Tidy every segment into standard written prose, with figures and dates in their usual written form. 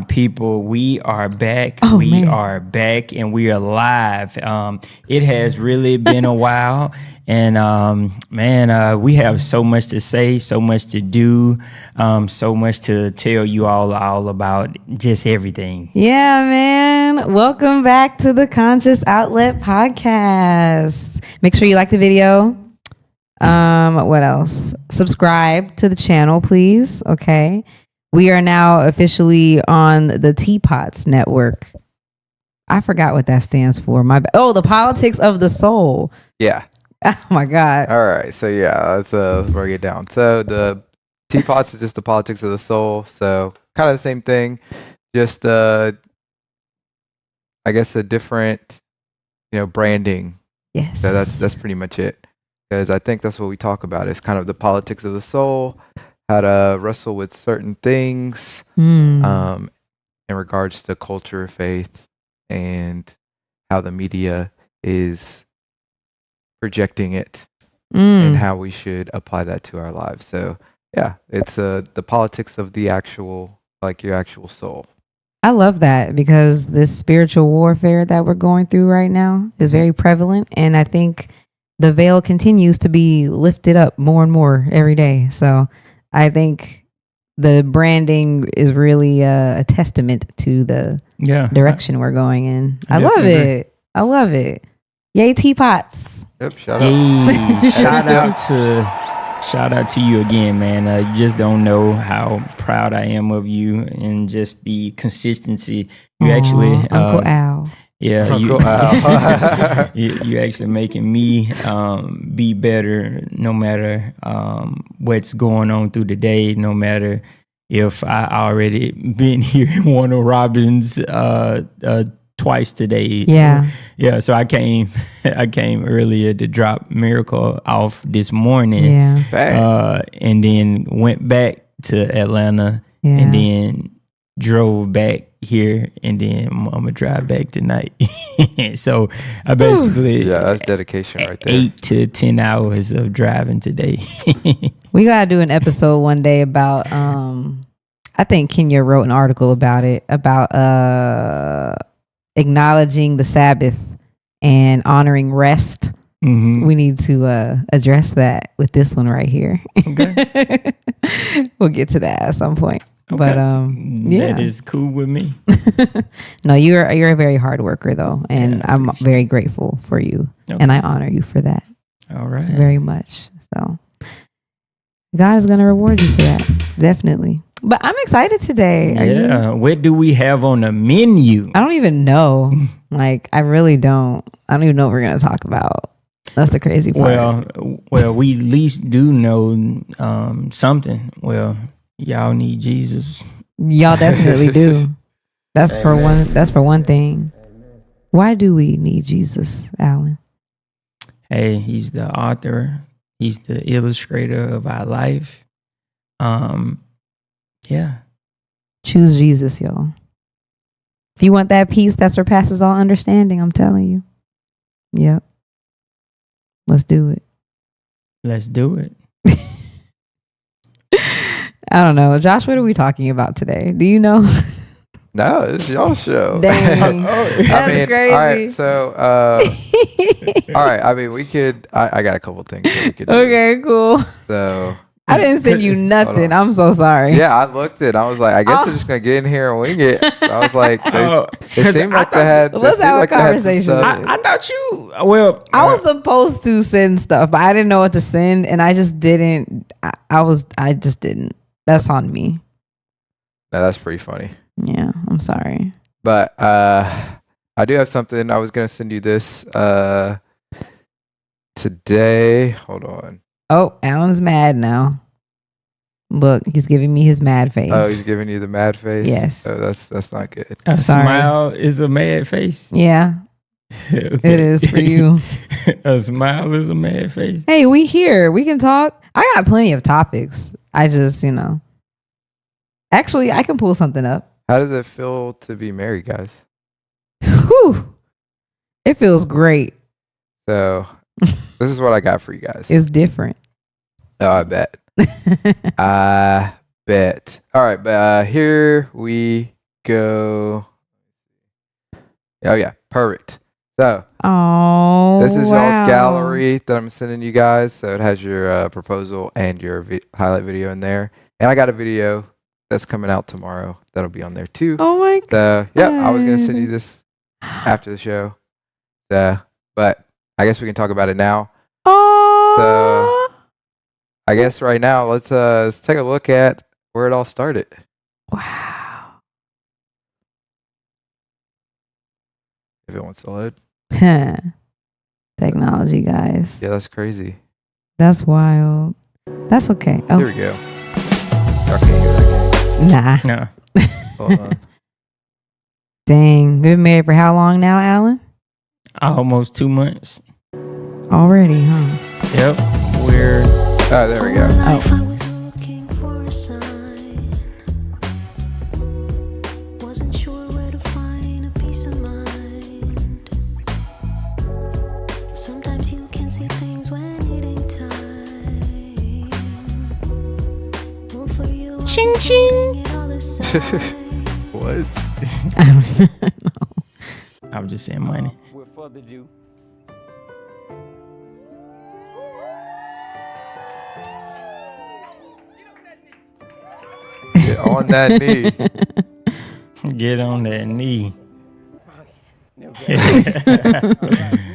People, we are back. Man. Are back and we are live. It has really been a while, and we have so much to say, so much to do, so much to tell you all about just everything. Yeah, man. Welcome back to the Conscious Outlet Podcast. Make sure you like the video. What else? Subscribe to the channel, please. Okay. We are now officially on the Teapots Network. I forgot what that stands for. The Politics of the Soul. Yeah. Oh my God. All right. So yeah, let's break it down. So the Teapots is just the politics of the soul. So kind of the same thing, just I guess a different, branding. Yes. So that's pretty much it. Because I think that's what we talk about is kind of the politics of the soul. How to wrestle with certain things in regards to culture, faith, and how the media is projecting it and how we should apply that to our lives. So yeah, it's the politics of the actual, like your actual soul. I love that because this spiritual warfare that we're going through right now is very prevalent. And I think the veil continues to be lifted up more and more every day. So I think the branding is really a testament to the direction we're going in. I love it. I love it. Yay, Teapots. Yep, shout out. Shout out to you again, man. You just don't know how proud I am of you and just the consistency. You actually Uncle Al. Yeah, you actually making me be better no matter what's going on through the day, no matter if I already been here in Warner Robins twice today. Yeah. So I came earlier to drop Miracle off this morning. Yeah. And then went back to Atlanta and then drove back here, and then I'm gonna drive back tonight. So I basically that's dedication right there. 8 to 10 hours of driving today. We gotta do an episode one day about I think Kenya wrote an article about it, about acknowledging the Sabbath and honoring rest. Mm-hmm. We need to address that with this one right here. Okay. We'll get to that at some point. Okay. But that is cool with me. No, you're a very hard worker though, and I'm very grateful for you, and I honor you for that. All right, very much. So God is gonna reward you for that, definitely. But I'm excited today. What do we have on the menu? I don't even know. I really don't. I don't even know what we're gonna talk about. That's the crazy part. Well, we at least do know something. Well, y'all need Jesus. Y'all definitely do. That's for one. That's for one thing. Why do we need Jesus, Alan? Hey, he's the author. He's the illustrator of our life. Choose Jesus, y'all. If you want that peace that surpasses all understanding, I'm telling you. Yep. Let's do it. Let's do it. I don't know. Josh, what are we talking about today? Do you know? No, it's y'all show. Dang. That's crazy. All right, so, all right. I mean, we could, I got a couple things that we could do. Okay, cool. So. I didn't send you nothing. I'm so sorry. Yeah, I looked it. I was like, I guess they're just going to get in here and wing it. So I was like, it seemed like they had. Let's have a conversation. I thought you, well. I was supposed to send stuff, but I didn't know what to send. And I just didn't. I just didn't. That's on me. No, that's pretty funny. Yeah, I'm sorry. But I do have something. I was going to send you this today. Hold on. Oh, Alan's mad now. Look, he's giving me his mad face. Oh, he's giving you the mad face? Yes. Oh, that's not good. A smile is a mad face? Yeah. It is for you. A smile is a mad face? Hey, we here. We can talk. I got plenty of topics. I just, Actually, I can pull something up. How does it feel to be married, guys? Whew. It feels great. So this is what I got for you guys. It's different. Oh, I bet. I bet. All right, but here we go. Oh yeah, perfect. So Oh, this is y'all's wow. gallery that I'm sending you guys. So it has your proposal and your highlight video in there. And I got a video that's coming out tomorrow that'll be on there too. Oh my god. So yeah, I was gonna send you this after the show. But I guess we can talk about it now. Oh. So I guess right now let's take a look at where it all started. Wow. If it wants to load. Technology, guys. Yeah, that's crazy. That's wild. That's okay. Oh. Here we go. Y'all can't hear that. Nah. No. Hold on. Dang. We've been married for how long now, Alan? Almost 2 months. Already, huh? Yep. We're Oh, there we go. Oh. ching ching. What? I don't know. I was just saying money. With further ado, Get on that knee. Get on that knee. you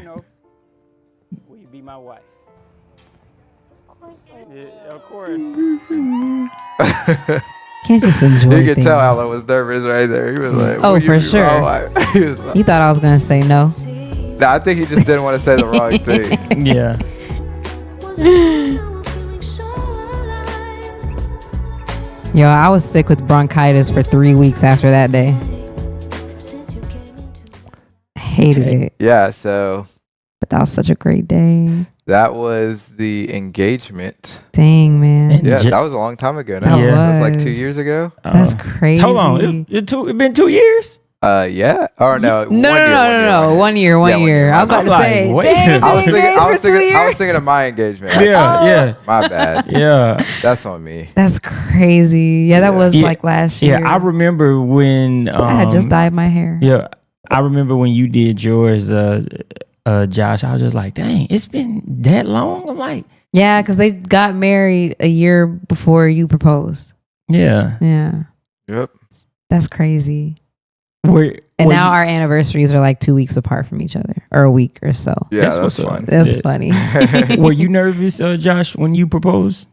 know, will you be my wife? Of course. Yeah, of course. Can't just enjoy You could things. tell Alan was nervous right there. He was like, Oh, "Will you for be my sure. wife?" He was like, You thought I was going to say no? nah, I think he just didn't want to say the wrong thing. Yeah. Yo, I was sick with bronchitis for 3 weeks after that day. Hated Okay. it. Yeah, so But that was such a great day. that was the engagement. Dang, man. And Yeah, Ju- that was a long time ago now. Yeah. It was like 2 was. years ago. That's crazy. Hold on. It been 2 years? Yeah. Or no, No. 1 year, one Yeah, 1 year. year. I was about I'm to like, say, wait dang, a we've I was been thinking, engaged I was for 2 thinking, I was years. thinking of my engagement. Yeah. My bad. Yeah. That's on me. That's crazy. Yeah, that Yeah. was Yeah. like last year. Yeah. I remember when I had just dyed my hair. Yeah. I remember when you did yours, Josh. I was just like, dang, it's been that long. I'm like, Yeah, because they got married a year before you proposed. yeah. Yeah, Yep. that's crazy. Where And where now you- our anniversaries are like 2 weeks apart from each other, or a week or so. Yeah, That's that's what's up. fun. That's Yeah. funny. were you nervous, Josh, when you proposed?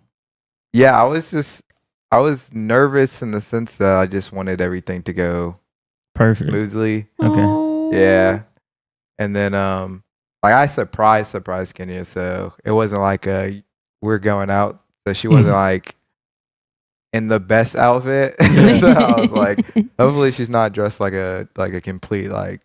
Yeah, I was nervous in the sense that I just wanted everything to go Perfect. smoothly. Okay. Aw. Yeah. And then like I surprised Kenya, so it wasn't like we're going out. So she wasn't like in the best outfit. So I was like, hopefully she's not dressed like a complete like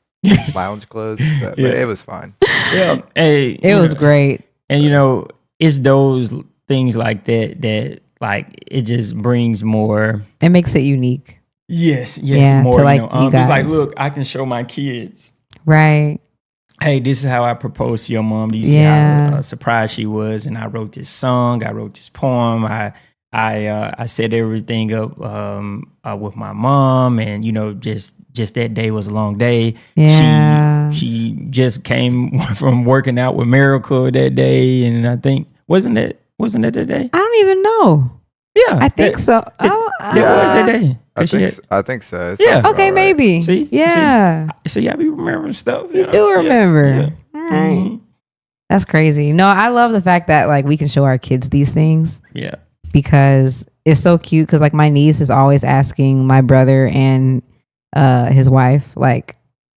lounge clothes. But Yeah. it was fine. Yeah. Hey, It you was know, great. And it's those things like that like it just brings more. It makes it unique. Yes. Yeah, More. to, like, you it's like, guys. look, I can show my kids. Right. Hey, this is how I proposed to your mom. Do you see Yeah. how surprised she was? And I wrote this song. I wrote this poem. I set everything up with my mom, and just that day was a long day. Yeah. She just came from working out with Miracle that day, and I think wasn't it that day? I don't even know. Yeah, I think so. That was that day. 'Cause she had- I think so. It Yeah. sounds Okay, about right. maybe. See? Yeah. See, I be remembering stuff. You know? do Yeah, remember. yeah. All right. Mhm. That's crazy. No, I love the fact that like we can show our kids these things Yeah. because it's so cute. Because like my niece is always asking my brother and his wife like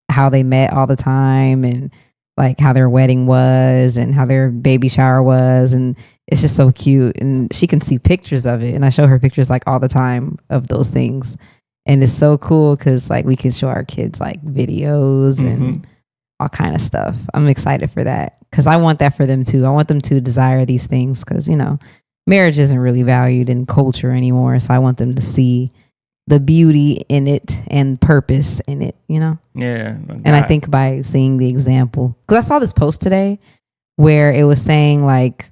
how they met all the time and like how their wedding was and how their baby shower was, and it's just so cute. And she can see pictures of it, and I show her pictures like all the time of those things, and it's so cool because like we can show our kids like videos and all kind of stuff. I'm excited for that because I want that for them too. I want them to desire these things because marriage isn't really valued in culture anymore, so I want them to see the beauty in it and purpose in it. Yeah. And I think by seeing the example, because I saw this post today where it was saying like,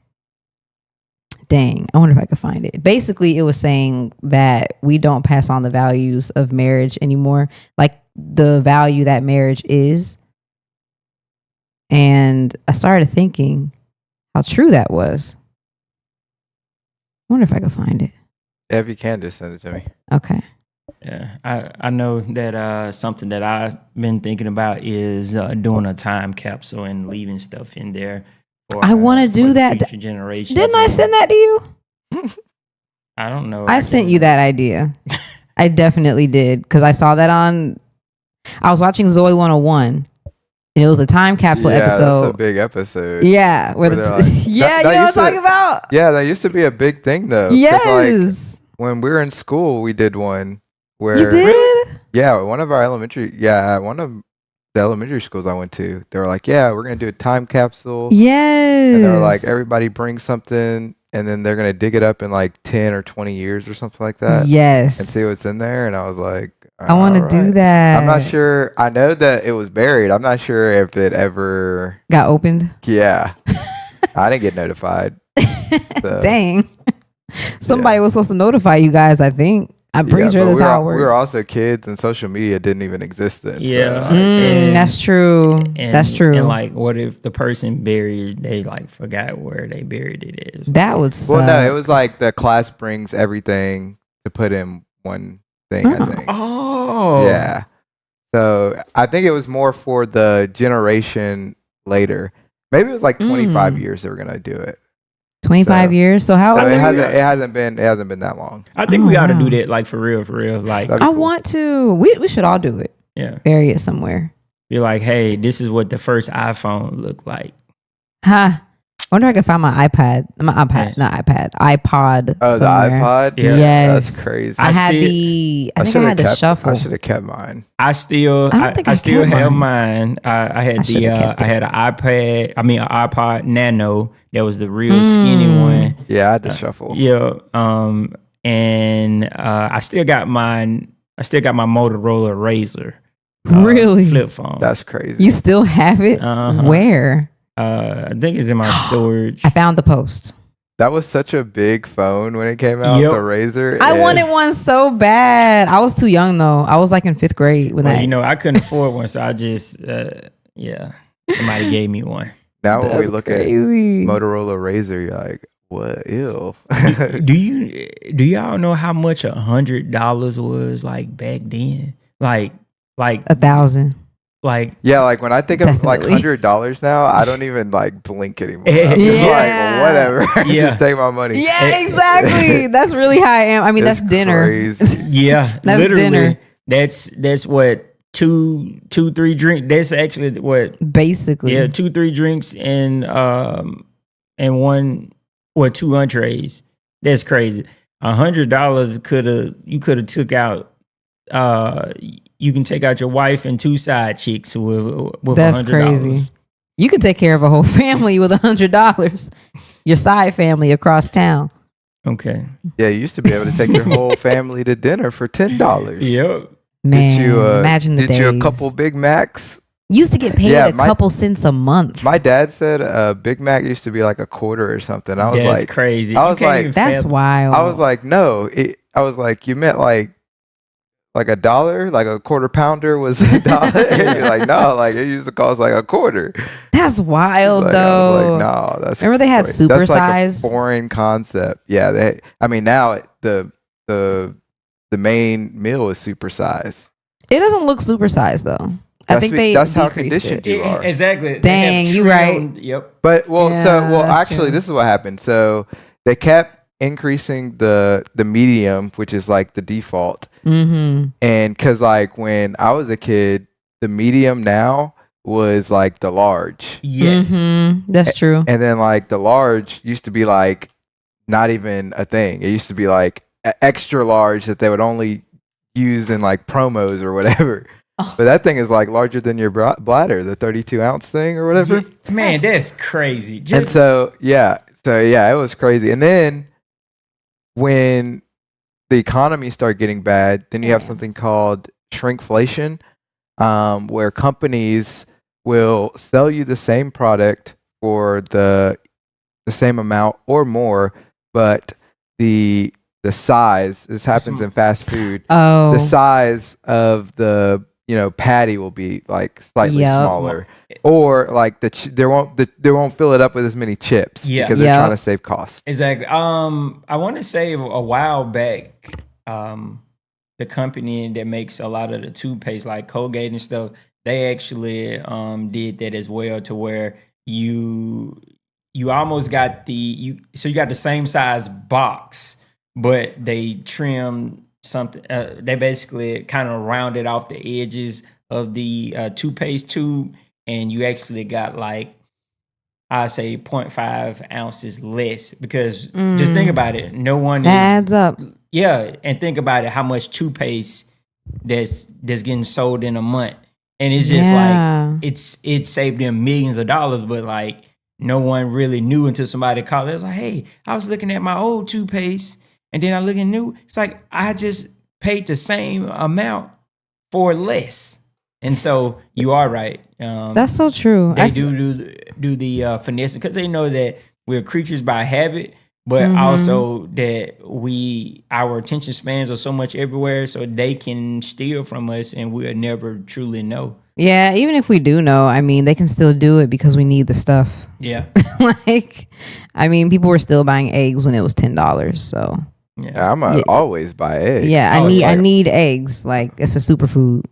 dang, I wonder if I could find it. Basically, it was saying that we don't pass on the values of marriage anymore, like the value that marriage is. And I started thinking how true that was. I wonder if I could find it. Yeah, if you can, just send it to me. Okay. Yeah, I know that something that I've been thinking about is doing a time capsule and leaving stuff in there. For, I want to do that. Future generations. Didn't I send that to you? I don't know. I sent you that idea. I definitely did because I saw that on. I was watching Zoe 101. And it was a time capsule episode. That's a big episode. Yeah, where the like, yeah, you know what I'm talking about. Yeah, that used to be a big thing though. Yes. Like, when we were in school, we did one where You did? Yeah, one of the elementary schools I went to, they were like, yeah, we're gonna do a time capsule. Yes. And they were like, everybody bring something, and then they're gonna dig it up in like 10 or 20 years or something like that. Yes. And see what's in there. And I was like, I want to do that. I'm not sure. I know that it was buried. I'm not sure if it ever got opened. Yeah. I didn't get notified. So. Dang. Somebody was supposed to notify you guys, I think. I'm pretty sure that's how it works. We were also kids and social media didn't even exist then. Yeah. So. That's true. That's true. And like, what if the person buried, they like forgot where they buried it is? That would suck. Well, no, it was like the class brings everything to put in one thing, I think. Oh. Yeah. So I think it was more for the generation later. Maybe it was like 25 years they were going to do it. 25 years. So how it hasn't been that long. I think we ought to do that, like for real. Like I want to. We should all do it. Yeah. Bury it somewhere. Be like, hey, this is what the first iPhone looked like. Huh. I wonder if I can find my iPod. Not iPod. Oh, somewhere. the iPod? Yeah. Yes. That's crazy. I had the shuffle. I should have kept mine. I still have mine. I had an iPod Nano. That was the real skinny one. Yeah, I had the shuffle. Yeah. And I still got mine. I still got my Motorola Razr. Really? Flip phone. That's crazy. You still have it? Where? I think it's in my storage. I found the post. That was such a big phone when it came out, the Razr. I wanted one so bad. I was too young though. I was like in 5th grade when I couldn't afford one, so I just somebody gave me one. Now when we look at Motorola Razr, you're like, what? Ew. do y'all know how much $100 was like back then? Like 1,000. Like when I think of like $100 now, I don't even like blink anymore. I'm just like whatever. Just take my money. Yeah, exactly. That's really how I am. I mean, that's dinner. Crazy. Yeah, that's literally, dinner. That's what 2-3 drinks. That's actually what basically. Yeah, 2-3 drinks and 2 entrees. That's crazy. $100 you could have took out. You can take out your wife and 2 side chicks with that's $100. Crazy. You could take care of a whole family with $100. Your side family across town. Okay. Yeah, you used to be able to take your whole family to dinner for $10. Yep. Man, imagine the days. Did you a couple Big Macs? You used to get paid a couple cents a month. My dad said a Big Mac used to be like $1 or something. I was that's like, crazy. I was like, that's wild. I was like, no. I was like, you meant like $1, like a quarter pounder was $1. And you're like, no, like it used to cost like $0.25. That's wild though. I was like, no, that's remember they had supersize. That's like a foreign concept. Yeah, now the main meal is supersize. It doesn't look supersized though. I think that's how conditioned you are. Exactly. Dang, you right. Yep. But actually, this is what happened. So they kept increasing the medium, which is like the default. Mm-hmm. And because like when I was a kid, the medium now was like the large. Yes. Mm-hmm. That's true. And then like the large used to be like not even a thing. It used to be like extra large that they would only use in like promos or whatever. Oh. But that thing is like larger than your bladder, the 32-ounce thing or whatever. Yeah, man, that's crazy. And so it was crazy. And then when the economy started getting bad, then you have something called shrinkflation, where companies will sell you the same product for the same amount or more, but the size, this happens in fast food. Oh, The size of the patty will be like slightly Yep. smaller, or like they won't fill it up with as many chips because they're Yep. trying to save cost. Exactly. I want to say a while back, the company that makes a lot of the toothpaste, like Colgate and stuff, they actually did that as well, to where you almost got you got the same size box, but they trimmed something. They basically kind of rounded off the edges of the toothpaste tube, and you actually got like, I say 0.5 ounces less, because just think about it. No one that adds up. yeah, and think about it, how much toothpaste that's getting sold in a month. And it's just like it saved them millions of dollars, but like no one really knew until somebody called. It was like, hey, I was looking at my old toothpaste, and then I look at new. It's like I just paid the same amount for less. And so you are right. That's so true. They do the finessing, because they know that we're creatures by habit, but also that our attention spans are so much everywhere, so they can steal from us and we'll never truly know. Yeah, even if we do know, I mean, they can still do it because we need the stuff. Yeah. Like, I mean, people were still buying eggs when it was $10. So Yeah, I'm gonna always buy eggs. yeah, I need eggs. Like, it's a superfood,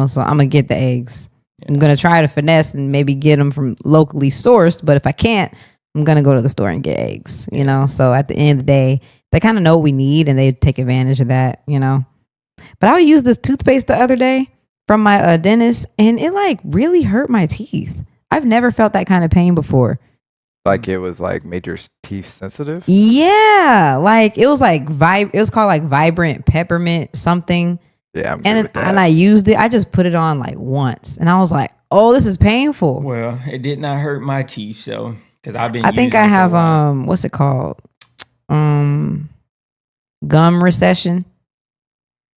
so I'm gonna get the eggs. I'm gonna try to finesse and maybe get them from locally sourced, but if I can't, I'm gonna go to the store and get eggs. So at the end of the day, they kind of know what we need and they take advantage of that. But I used this toothpaste the other day from my dentist, and it like really hurt my teeth. I've never felt that kind of pain before. Like it was like made your teeth sensitive. Yeah, like it was like it was called like Vibrant Peppermint something. Yeah, and I used it. I just put it on like once, and I was like, "Oh, this is painful." Well, it did not hurt my teeth, so because I've been. I think I have what's it called? Gum recession.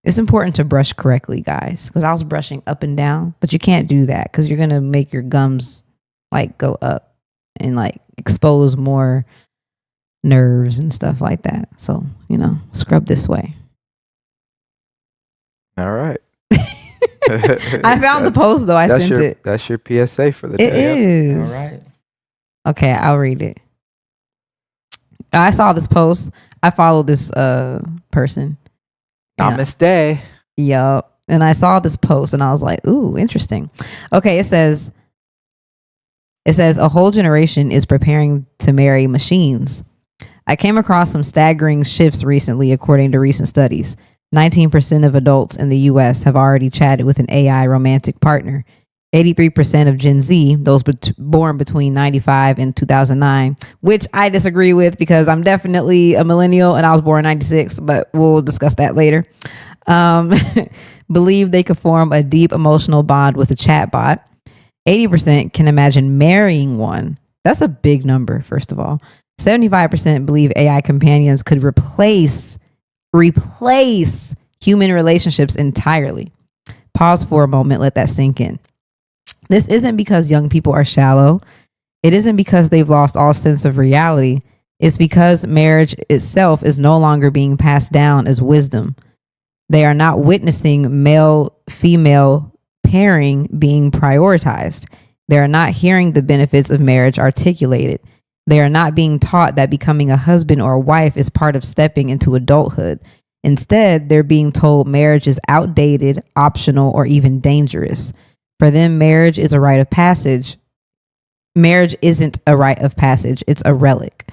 It's important to brush correctly, guys, because I was brushing up and down, but you can't do that because you're gonna make your gums like go up and like expose more nerves and stuff like that. So, scrub this way. All right. I found the post though. I sent it. That's your PSA for the It day. is. All right. Okay, I'll read it. I saw this post. I followed this person. Namaste. Yup. And I saw this post and I was like, ooh, interesting. Okay, it says a whole generation is preparing to marry machines. I came across some staggering shifts recently, according to recent studies. 19% of adults in the US have already chatted with an AI romantic partner. 83% of Gen Z, those born between 95 and 2009, which I disagree with because I'm definitely a millennial and I was born in 96, but we'll discuss that later, believe they could form a deep emotional bond with a chatbot. 80% can imagine marrying one. That's a big number, first of all. 75% believe AI companions could replace human relationships entirely. Pause for a moment, let that sink in. This isn't because young people are shallow. It isn't because they've lost all sense of reality. It's because marriage itself is no longer being passed down as wisdom. They are not witnessing male-female pairing being prioritized. They are not hearing the benefits of marriage articulated. They are not being taught that becoming a husband or a wife is part of stepping into adulthood. Instead, they're being told marriage is outdated, optional, or even dangerous. For them, marriage is a rite of passage. Marriage isn't a rite of passage, it's a relic.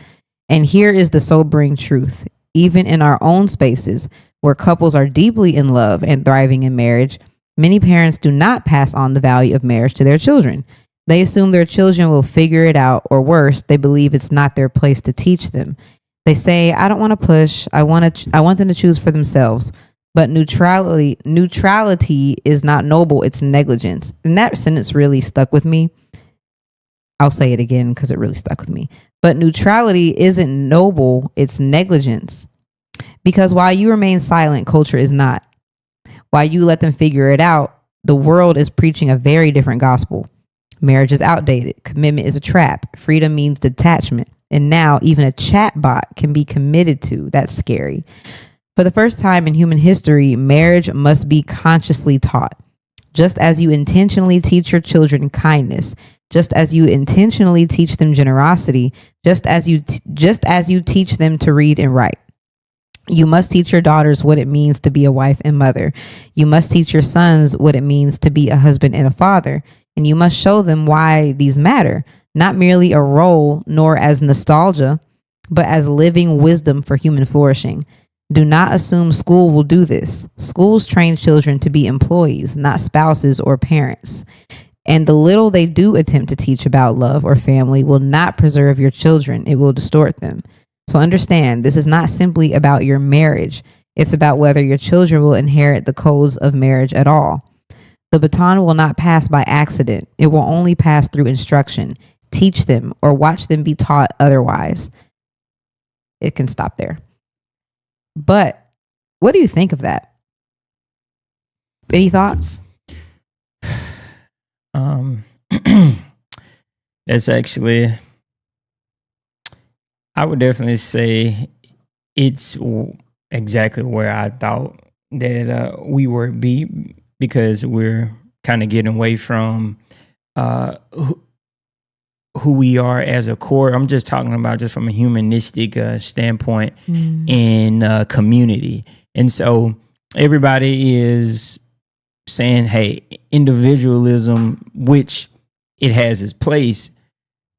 And here is the sobering truth. Even in our own spaces, where couples are deeply in love and thriving in marriage, many parents do not pass on the value of marriage to their children. They assume their children will figure it out, or worse, they believe it's not their place to teach them. They say, I don't want to push. I want them to choose for themselves. But neutrality is not noble, it's negligence. And that sentence really stuck with me. I'll say it again because it really stuck with me. But neutrality isn't noble, it's negligence. Because while you remain silent, culture is not. While you let them figure it out, the world is preaching a very different gospel. Marriage is outdated. Commitment is a trap. Freedom means detachment. And now even a chatbot can be committed to. That's scary. For the first time in human history, marriage must be consciously taught. Just as you intentionally teach your children kindness, just as you intentionally teach them generosity, just as you teach them to read and write. You must teach your daughters what it means to be a wife and mother. You must teach your sons what it means to be a husband and a father. And you must show them why these matter, not merely a role nor as nostalgia, but as living wisdom for human flourishing. Do not assume school will do this. Schools train children to be employees, not spouses or parents. And the little they do attempt to teach about love or family will not preserve your children. It will distort them. So understand, this is not simply about your marriage. It's about whether your children will inherit the codes of marriage at all. The baton will not pass by accident. It will only pass through instruction. Teach them or watch them be taught otherwise. It can stop there. But what do you think of that? Any thoughts? That's actually, I would definitely say it's exactly where I thought that we would be, because we're kind of getting away from who we are as a core. I'm just talking about just from a humanistic standpoint in community. And so everybody is saying, hey, individualism, which it has its place.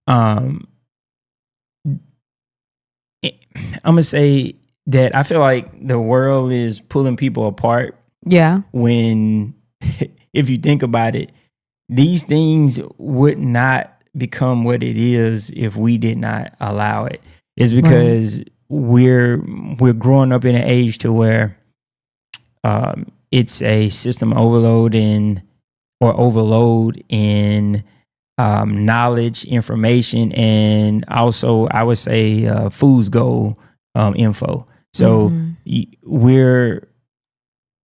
I'm going to say that I feel like the world is pulling people apart. Yeah. When, if you think about it, these things would not become what it is if we did not allow it. It's because we're growing up in an age to where it's a system overload overload in knowledge, information, and also I would say fool's gold info. So we're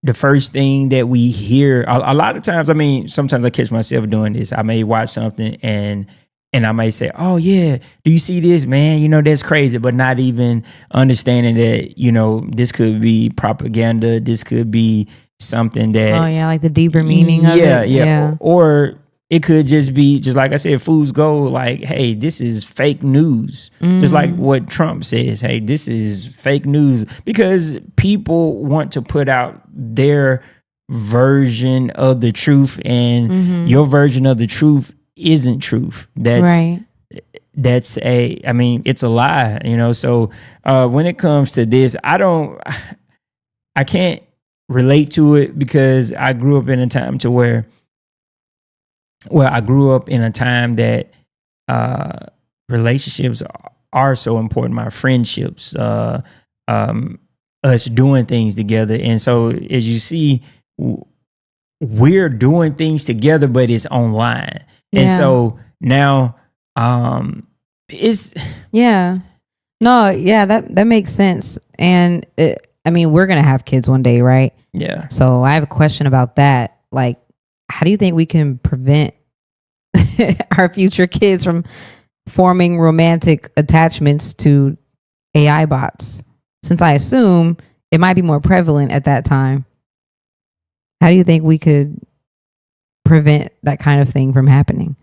the first thing that we hear a lot of times. I mean, sometimes I catch myself doing this. I may watch something and I may say, oh yeah, do you see this, man? You know, that's crazy, but not even understanding that, you know, this could be propaganda. This could be something that, oh yeah, like the deeper meaning of it. Yeah. Or it could just be, just like I said, fool's gold. Like, hey, this is fake news. Just like what Trump says. Hey, this is fake news, because people want to put out their version of the truth, and your version of the truth isn't truth. That's I mean, it's a lie, you know? So when it comes to this, I can't relate to it, because I grew up in a time to where, I grew up in a time that relationships are so important. My friendships, us doing things together. And so as you see, we're doing things together, but it's online. Yeah. And so now it's that makes sense. And I mean, we're gonna have kids one day, right? Yeah. So I have a question about that. Like, how do you think we can prevent our future kids from forming romantic attachments to AI bots? Since I assume it might be more prevalent at that time. How do you think we could prevent that kind of thing from happening?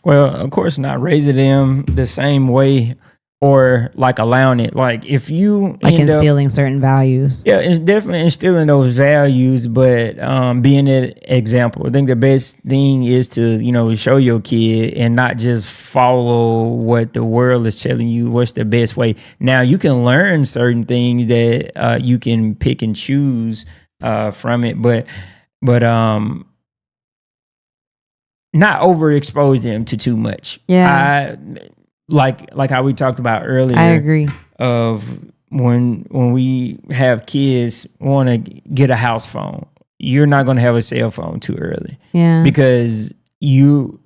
Well, of course, not raising them the same way, or like allowing it. Like if you like instilling certain values. Yeah, it's definitely instilling those values, but being an example. I think the best thing is to, you know, show your kid and not just follow what the world is telling you what's the best way. Now you can learn certain things that you can pick and choose from it, but not overexpose them to too much. Yeah. Like how we talked about earlier. I agree. Of when we have kids want to get a house phone, you're not going to have a cell phone too early. Yeah. Because you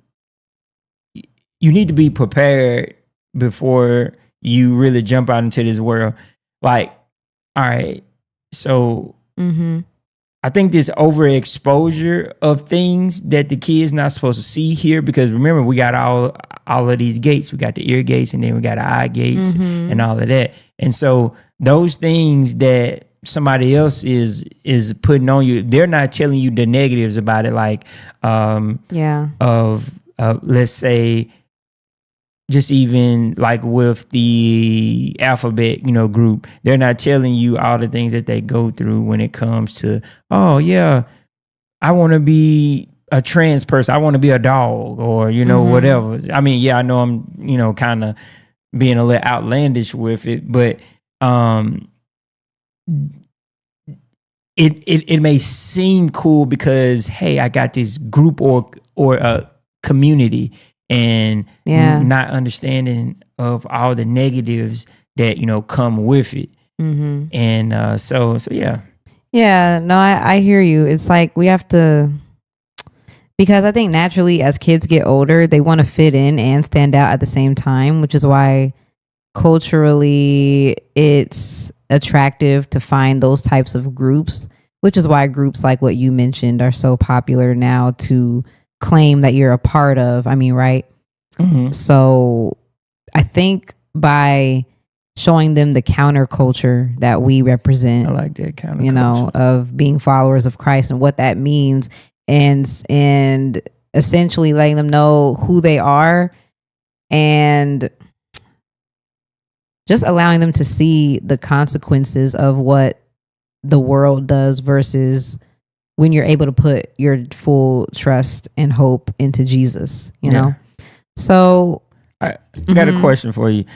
need to be prepared before you really jump out into this world. Like, all right, so I think this overexposure of things that the kids not supposed to see here, because remember, we got all of these gates. We got the ear gates, and then we got the eye gates and all of that. And so those things that somebody else is putting on you, they're not telling you the negatives about it, like of let's say, just even like with the alphabet, group, they're not telling you all the things that they go through when it comes to, oh yeah, I want to be a trans person, I want to be a dog, or whatever. I mean, yeah, I know I'm kind of being a little outlandish with it, but it may seem cool because, hey, I got this group or a community, and not understanding of all the negatives that come with it. And so yeah, no, I hear you. It's like we have to, because I think naturally as kids get older, they want to fit in and stand out at the same time, which is why culturally it's attractive to find those types of groups, which is why groups like what you mentioned are so popular now to claim that you're a part of. I mean, right? So I think by showing them the counterculture that we represent, I like that counterculture, of being followers of Christ and what that means, and essentially letting them know who they are, and just allowing them to see the consequences of what the world does versus when you're able to put your full trust and hope into Jesus, you know? So I got a question for you.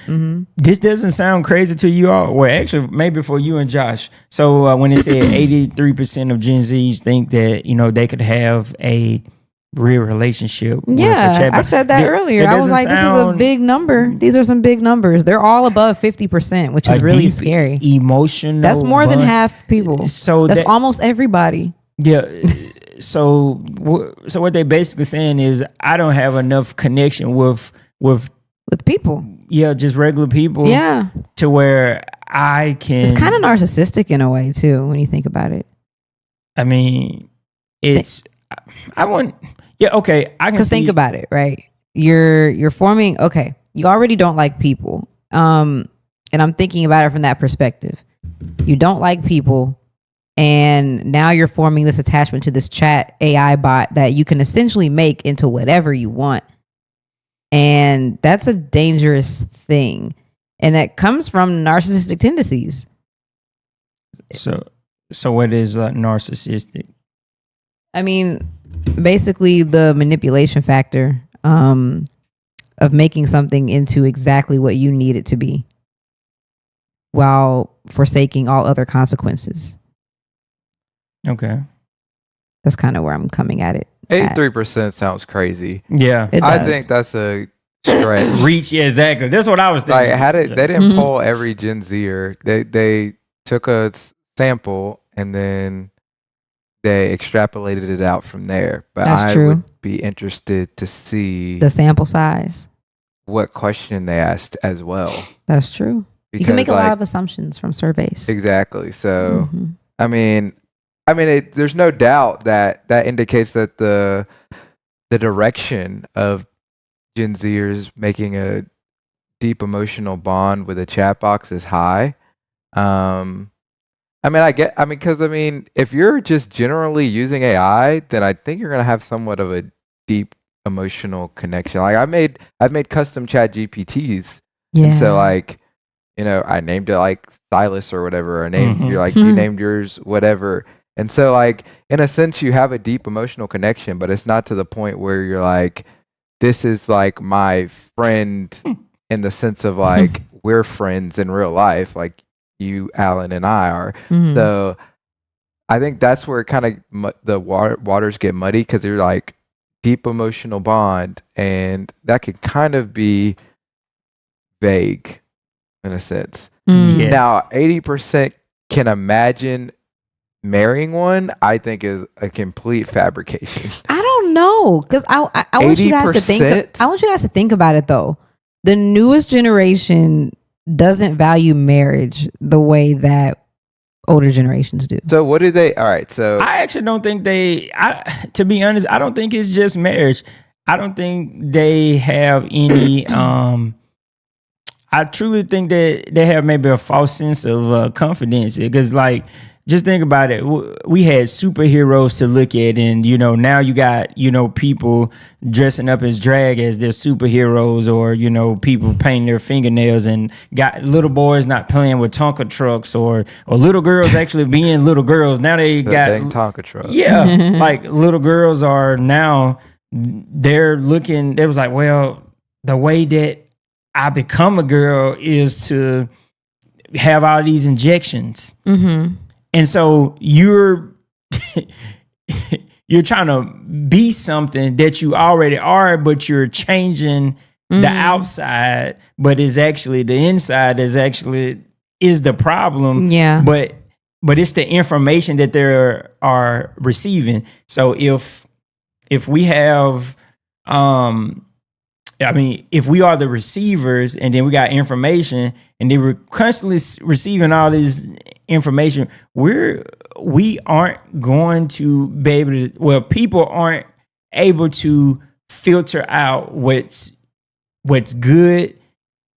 This doesn't sound crazy to you all. Well, actually, maybe for you and Josh. So when it said 83% of Gen Zs think that, they could have a real relationship. Yeah, I said that earlier. I was like, this is a big number. These are some big numbers. They're all above 50%, which is really scary. Emotional. That's more than half people. So that's almost everybody. Yeah. So what they basically saying is, I don't have enough connection with people. Yeah, just regular people. Yeah. To where I can. It's kind of narcissistic in a way too, when you think about it. I mean, it's. I want. Yeah. Okay. I can. Because think about it, right? You're forming. Okay, you already don't like people. And I'm thinking about it from that perspective. You don't like people. And now you're forming this attachment to this chat AI bot that you can essentially make into whatever you want. And that's a dangerous thing. And that comes from narcissistic tendencies. So what is narcissistic? I mean, basically the manipulation factor of making something into exactly what you need it to be while forsaking all other consequences. Okay. That's kind of where I'm coming at it. 83% sounds crazy. Yeah. I think that's a stretch. Reach, yeah, exactly. That's what I was thinking. Like, they didn't poll every Gen Zer. They took a sample and then they extrapolated it out from there. But that's I true. would be interested to see the sample size. What question they asked as well. That's true. Because, you can make a lot of assumptions from surveys. Exactly. So, I mean, there's no doubt that indicates that the direction of Gen Zers making a deep emotional bond with a chat box is high. Because if you're just generally using AI, then I think you're gonna have somewhat of a deep emotional connection. Like I've made custom chat GPTs, and so I named it like Silas or whatever. Or you named yours whatever. And so, like, in a sense, you have a deep emotional connection, but it's not to the point where you're like, this is like my friend in the sense of like, we're friends in real life, like you, Alan, and I are. So I think that's where kind of the waters get muddy, because you're like deep emotional bond, and that could kind of be vague in a sense. Yes. Now, 80% can imagine marrying one, I think is a complete fabrication. I don't know, because I want you guys to think. I want you guys to think about it though. The newest generation doesn't value marriage the way that older generations do. So what do they? All right. So I actually don't think to be honest, I don't think it's just marriage. I don't think they have any. I truly think that they have maybe a false sense of confidence, because like, just think about it. We had superheroes to look at, and now you got people dressing up as drag as their superheroes, or people painting their fingernails, and got little boys not playing with Tonka trucks, or little girls actually being little girls. Now they got dang Tonka truck. Yeah, like little girls are now. They're looking. It was like, well, the way that I become a girl is to have all these injections. Mm-hmm. And so you're trying to be something that you already are, but you're changing the outside, but it's actually the inside is the problem. Yeah. But it's the information that they are receiving. So if we have if we are the receivers, and then we got information, and then we're constantly receiving all this information, we aren't going to be able to. Well, people aren't able to filter out what's good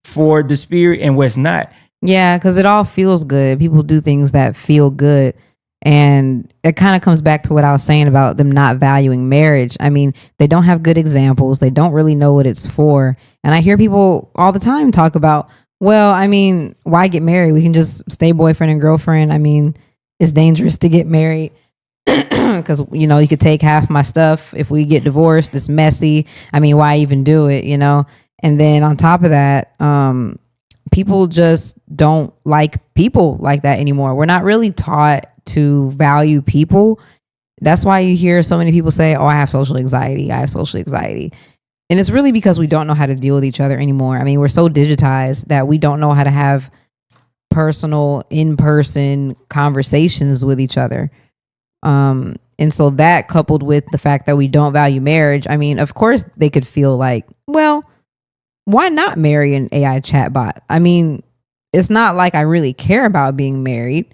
for the spirit and what's not. Yeah, because it all feels good. People do things that feel good. And it kind of comes back to what I was saying about them not valuing marriage. I mean, they don't have good examples. They don't really know what it's for. And I hear people all the time talk about, well, I mean, why get married? We can just stay boyfriend and girlfriend. I mean, it's dangerous to get married because, you could take half my stuff. If we get divorced, it's messy. I mean, why even do it, And then on top of that, people just don't like people like that anymore. We're not really taught to value people. That's why you hear so many people say, oh, I have social anxiety. And it's really because we don't know how to deal with each other anymore. I mean, we're so digitized that we don't know how to have personal, in-person conversations with each other. And so that, coupled with the fact that we don't value marriage, I mean, of course they could feel like, well, why not marry an AI chatbot? I mean, it's not like I really care about being married,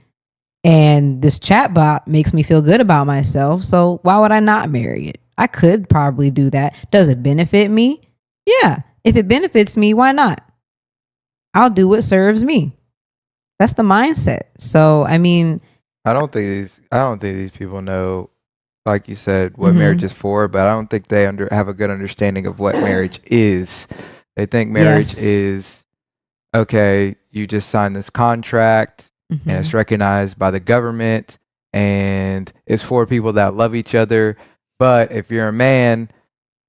and this chatbot makes me feel good about myself. So why would I not marry it? I could probably do that. Does it benefit me? Yeah. If it benefits me, why not? I'll do what serves me. That's the mindset. So, I mean, I don't think these people know, like you said, what marriage is for, but I don't think they have a good understanding of what marriage is. They think marriage is, okay, you just sign this contract and it's recognized by the government, and it's for people that love each other. But if you're a man,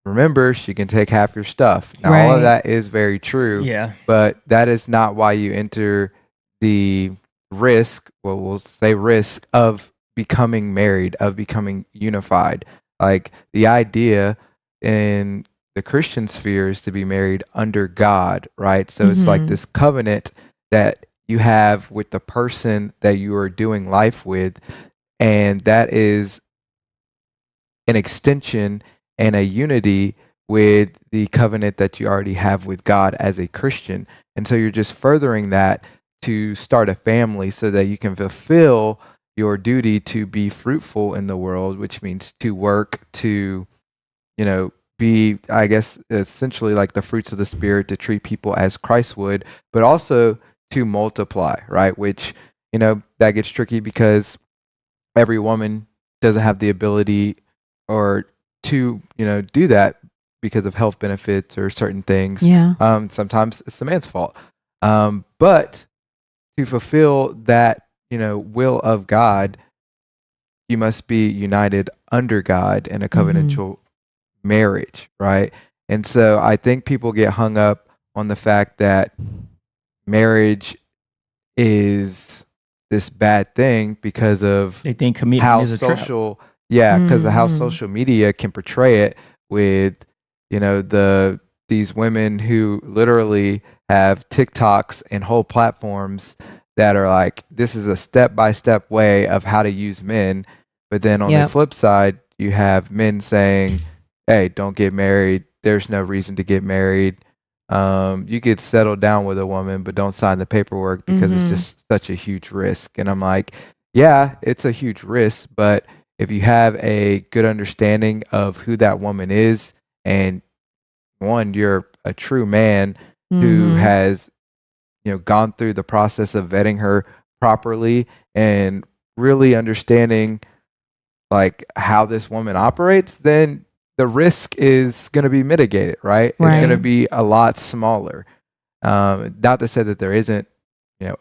remember, she can take half your stuff. Now, all of that is very true. Yeah. But that is not why you enter the risk, well, we'll say risk, of becoming married, of becoming unified. Like, the idea in the Christian sphere is to be married under God, right? So it's like this covenant that you have with the person that you are doing life with, and that is an extension and a unity with the covenant that you already have with God as a Christian. And so you're just furthering that to start a family so that you can fulfill your duty to be fruitful in the world, which means to work, to, be, I guess, essentially like the fruits of the Spirit, to treat people as Christ would, but also to multiply, right? Which, that gets tricky because every woman doesn't have the ability or to, do that because of health benefits or certain things. Yeah. Sometimes it's the man's fault. But to fulfill that, will of God, you must be united under God in a covenantal marriage, right? And so I think people get hung up on the fact that marriage is this bad thing because of They think commitment how is a trap. social, because of how social media can portray it with, these women who literally have TikToks and whole platforms that are like, this is a step-by-step way of how to use men. But then on the flip side, you have men saying, hey, don't get married. There's no reason to get married. You could settle down with a woman, but don't sign the paperwork because it's just such a huge risk. And I'm like, yeah, it's a huge risk, but if you have a good understanding of who that woman is, and one, you're a true man who has, gone through the process of vetting her properly and really understanding like how this woman operates, then the risk is going to be mitigated, right? It's going to be a lot smaller. Not to say that there isn't,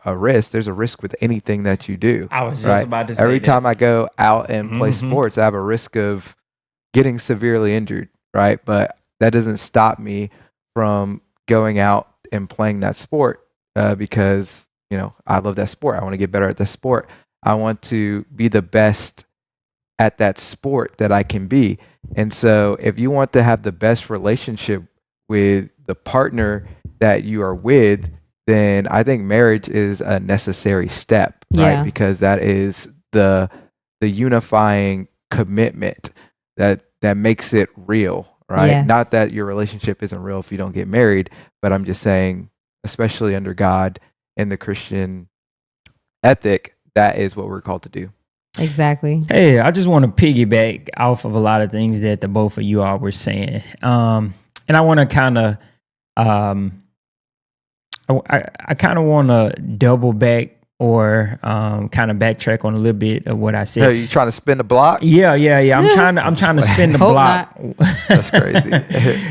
a risk. There's a risk with anything that you do. I was just about to say Every that. time I go out and play sports, I have a risk of getting severely injured, right? But that doesn't stop me from going out and playing that sport because, I love that sport. I want to get better at the sport. I want to be the best at that sport that I can be. And so if you want to have the best relationship with the partner that you are with, then I think marriage is a necessary step, right? Because that is the unifying commitment that makes it real, right? Yes. Not that your relationship isn't real if you don't get married, but I'm just saying, especially under God and the Christian ethic, that is what we're called to do. Exactly. Hey, I just want to piggyback off of a lot of things that the both of you all were saying. And I want to kind of, I kind of want to double back or kind of backtrack on a little bit of what I said. Are you trying to spin the block? Yeah. I'm trying to spin the block. That's crazy.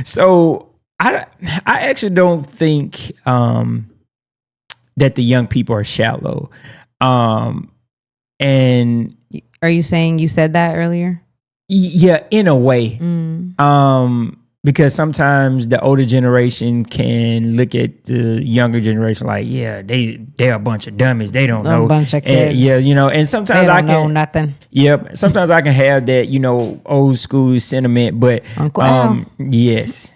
So I actually don't think that the young people are shallow. And are you saying you said that earlier? Yeah, in a way. Because sometimes the older generation can look at the younger generation like, yeah, they're a bunch of dummies. They don't know. A bunch of kids. And, and sometimes they don't know nothing. Yep. Sometimes I can have that, old school sentiment, but Uncle Al. Yes.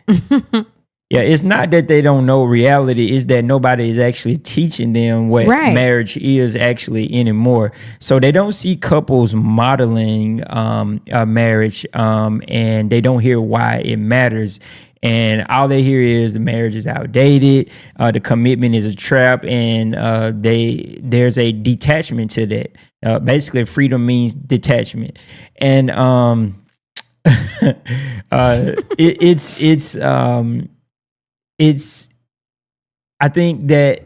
Yeah, it's not that they don't know reality, it's that nobody is actually teaching them what marriage is actually anymore. So they don't see couples modeling a marriage and they don't hear why it matters. And all they hear is the marriage is outdated, the commitment is a trap, and there's a detachment to that. Basically, freedom means detachment. And I think that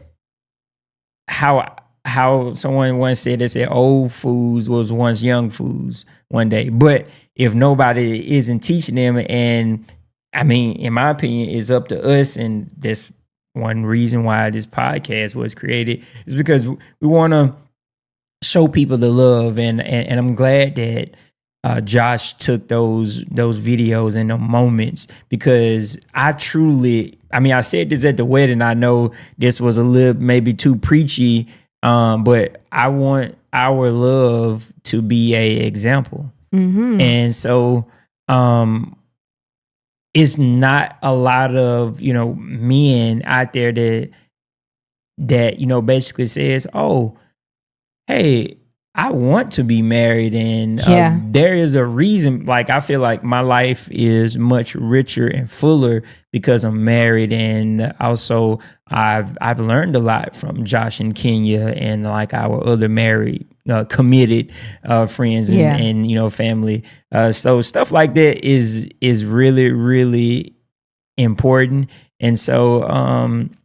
how someone once said, they said old fools was once young fools one day. But if nobody isn't teaching them, and I mean, in my opinion, it's up to us, and that's one reason why this podcast was created, is because we want to show people the love, and I'm glad that Josh took those videos and the moments, because I said this at the wedding. I know this was a little maybe too preachy, but I want our love to be a example. And so it's not a lot of, men out there that basically says, oh, hey, I want to be married, and there is a reason. Like, I feel like my life is much richer and fuller because I'm married, and also I've learned a lot from Josh and Kenya and like our other married, committed friends and family. So stuff like that is really, really important. And so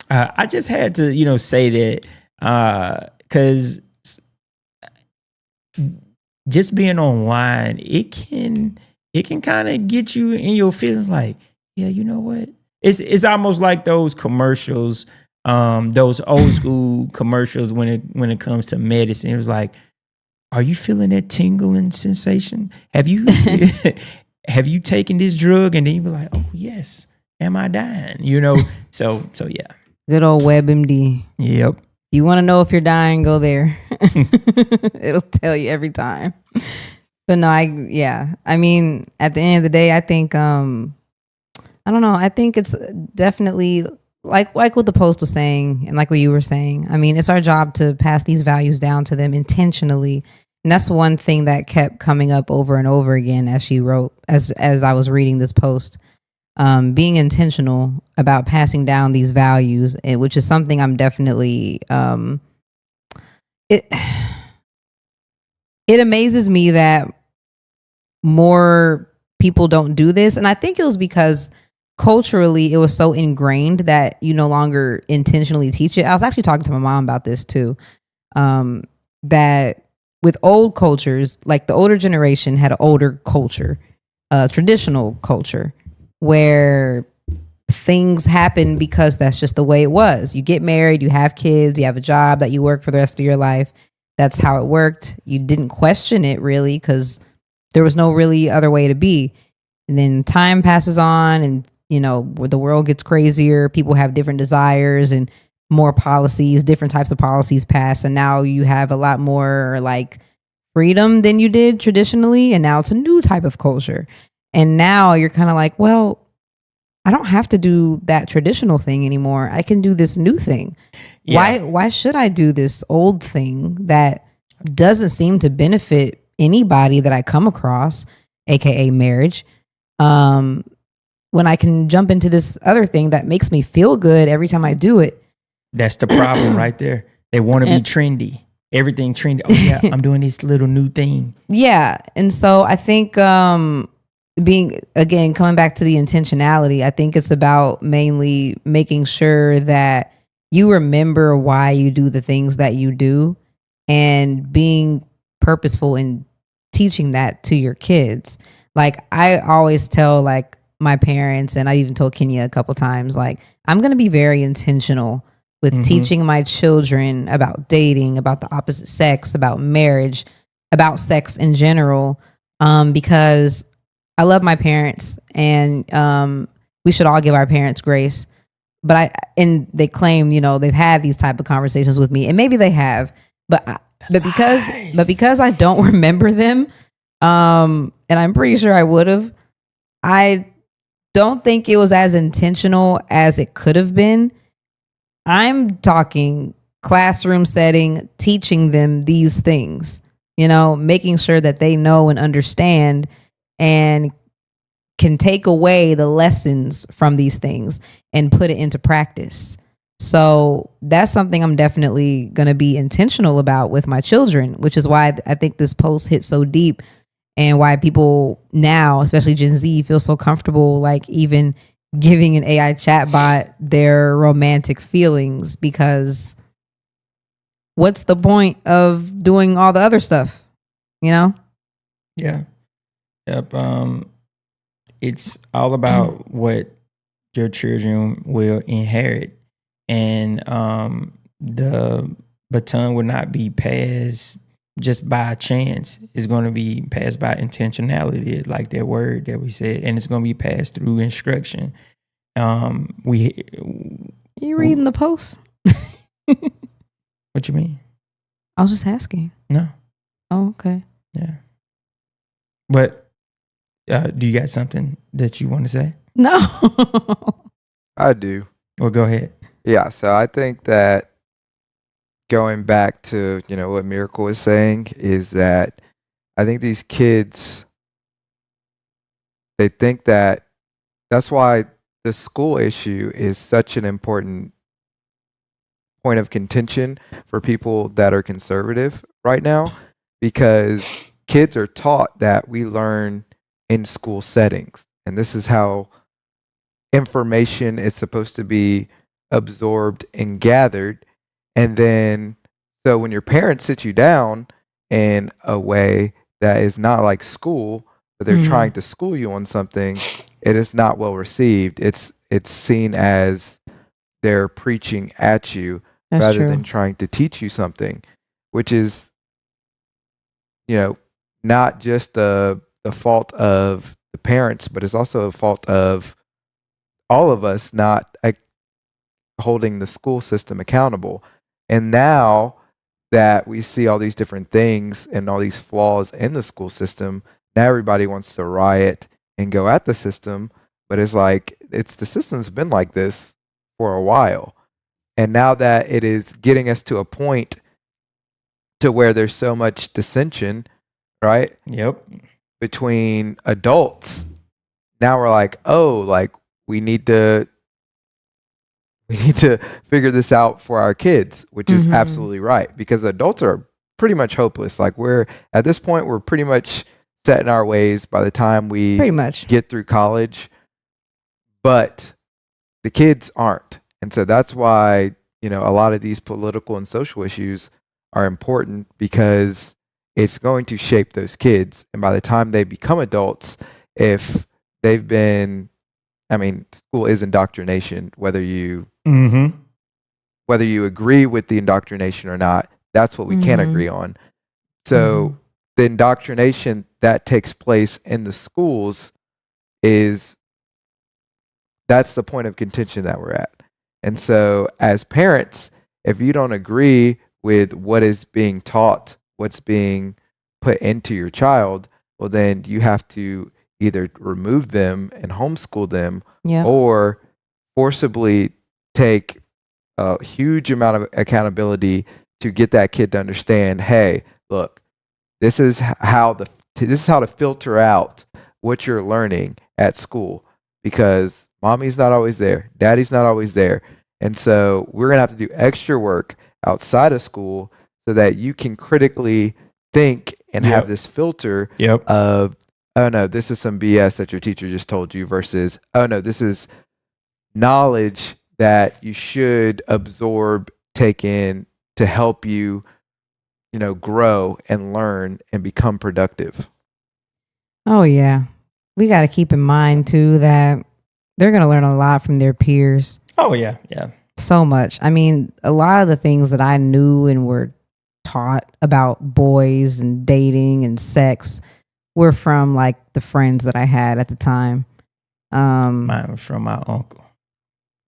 I just had to say that because just being online, it can kind of get you in your feelings like, yeah, you know what? It's almost like those commercials, those old school commercials when it comes to medicine. It was like, are you feeling that tingling sensation? Have you have you taken this drug? And then you be like, oh yes, am I dying? So yeah. Good old WebMD. Yep. You want to know if you're dying, go there. It'll tell you every time. But no, I mean, at the end of the day, I think, I don't know. I think it's definitely like what the post was saying and like what you were saying. I mean, it's our job to pass these values down to them intentionally. And that's one thing that kept coming up over and over again as she wrote, as I was reading this post. Being intentional about passing down these values, which is something I'm definitely it amazes me that more people don't do this. And I think it was because culturally it was so ingrained that you no longer intentionally teach it. I was actually talking to my mom about this too. That with old cultures, like the older generation had an older culture, traditional culture, where things happen because that's just the way it was. You get married, you have kids, you have a job that you work for the rest of your life. That's how it worked. You didn't question it really because there was no really other way to be. And then time passes on and, you know, the world gets crazier. People have different desires and more policies, different types of policies pass. And now you have a lot more like freedom than you did traditionally. And now it's a new type of culture. And now you're kind of like, well, I don't have to do that traditional thing anymore. I can do this new thing. Yeah. Why should I do this old thing that doesn't seem to benefit anybody that I come across, aka marriage, when I can jump into this other thing that makes me feel good every time I do it? That's the problem right there. They want to be trendy. Everything trendy. Oh yeah, I'm doing this little new thing. Yeah. And so I think coming back to the intentionality, I think it's about mainly making sure that you remember why you do the things that you do and being purposeful in teaching that to your kids. Like I always tell like my parents, and I even told Kenya a couple times, like I'm going to be very intentional with teaching my children about dating, about the opposite sex, about marriage, about sex in general, because I love my parents and we should all give our parents grace. But they claim, you know, they've had these type of conversations with me, and maybe they have, but because I don't remember them, and I'm pretty sure I would have, I don't think it was as intentional as it could have been. I'm talking classroom setting, teaching them these things, you know, making sure that they know and understand and can take away the lessons from these things and put it into practice. So that's something I'm definitely going to be intentional about with my children, which is why I think this post hit so deep and why people now, especially Gen Z, feel so comfortable, like even giving an AI chatbot their romantic feelings, because what's the point of doing all the other stuff, you know? Yeah. Yep. It's all about what your children will inherit, and the baton will not be passed just by chance. It's going to be passed by intentionality, like that word that we said, and it's going to be passed through instruction. Are you reading the post? What you mean? I was just asking. No. Oh, okay. Yeah. But do you got something that you want to say? No. I do. Well, go ahead. Yeah, so I think that going back to, you know, what Miracle was saying is that I think these kids, they think that that's why the school issue is such an important point of contention for people that are conservative right now, because kids are taught that we learn in school settings, and this is how information is supposed to be absorbed and gathered. And then, so when your parents sit you down in a way that is not like school, but they're trying to school you on something, it is not well received. It's seen as they're preaching at you. That's rather true. Than trying to teach you something, which is, you know, not just the fault of the parents, but it's also a fault of all of us not holding the school system accountable. And now that we see all these different things and all these flaws in the school system, now everybody wants to riot and go at the system. But it's like, the system's been like this for a while. And now that it is getting us to a point to where there's so much dissension, right? Yep. Between adults, now we're like, oh, like we need to figure this out for our kids, which is absolutely right, because adults are pretty much hopeless. Like we're at this point, we're pretty much set in our ways by the time we Pretty much. get through college, but the kids aren't. And so that's why, a lot of these political and social issues are important, because it's going to shape those kids. And by the time they become adults, if they've been, school is indoctrination, whether you agree with the indoctrination or not, that's what we can't agree on. So the indoctrination that takes place in the schools that's the point of contention that we're at. And so as parents, if you don't agree with what is being taught, what's being put into your child, well, then you have to either remove them and homeschool them, or forcibly take a huge amount of accountability to get that kid to understand, hey, look, this is how to filter out what you're learning at school, because mommy's not always there, daddy's not always there. And so we're going to have to do extra work outside of school so that you can critically think and have this filter of, oh no, this is some BS that your teacher just told you, versus, oh no, this is knowledge that you should absorb, take in to help you, grow and learn and become productive. Oh, yeah. We got to keep in mind, too, that they're going to learn a lot from their peers. Oh, yeah. Yeah. So much. I mean, a lot of the things that I knew and were taught about boys and dating and sex were from like the friends that I had at the time. Mine was from my uncle.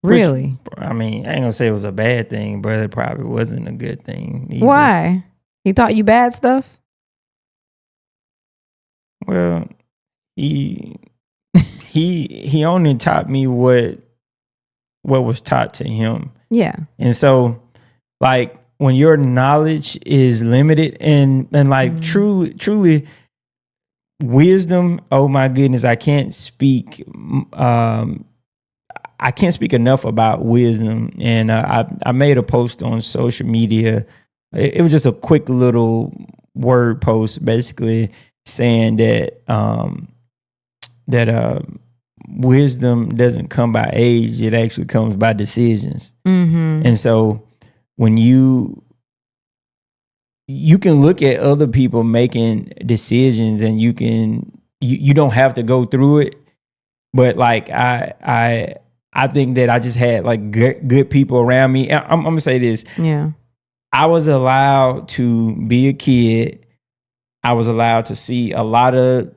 Really? Which, I ain't gonna say it was a bad thing, but it probably wasn't a good thing either. Why? He taught you bad stuff? Well, he only taught me what was taught to him. Yeah. And so, like, when your knowledge is limited and like truly wisdom, oh my goodness, I can't speak enough about wisdom. And I made a post on social media. It was just a quick little word post, basically saying that wisdom doesn't come by age; it actually comes by decisions. And so, when you can look at other people making decisions, and you don't have to go through it, but like I think that I just had like good people around me. I'm gonna say this. Yeah. I was allowed to be a kid. I was allowed to see a lot of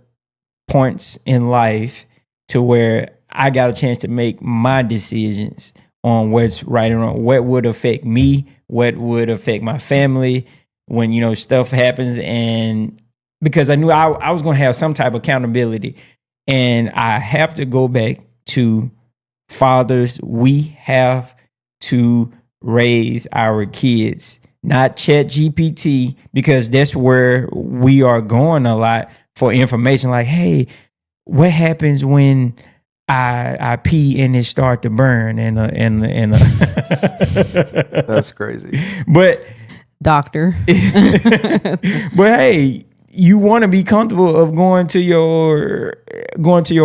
points in life to where I got a chance to make my decisions on what's right and wrong, what would affect me, what would affect my family when, stuff happens. And because I knew I was going to have some type of accountability. And I have to go back to fathers. We have to raise our kids, not ChatGPT, because that's where we are going a lot for information. Like, hey, what happens when I pee and it start to burn? And That's crazy. But doctor. But hey, you want to be comfortable of going to your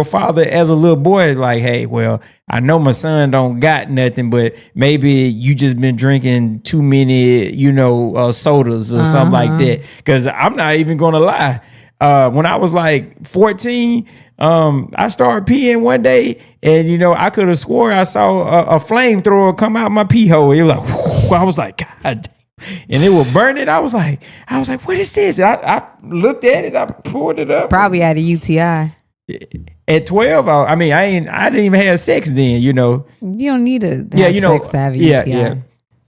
father as a little boy, like, hey, well, I know my son don't got nothing, but maybe you just been drinking too many, sodas or something like that. Because I'm not even gonna lie. When I was like 14, I started peeing one day, and I could have swore I saw a flamethrower come out my pee hole. It was like, whew, I was like, God damn. And it was burning. I was like, what is this? I looked at it. I pulled it up. Probably had a UTI. At 12, I didn't even have sex then, You don't need to have sex to have a UTI. Yeah.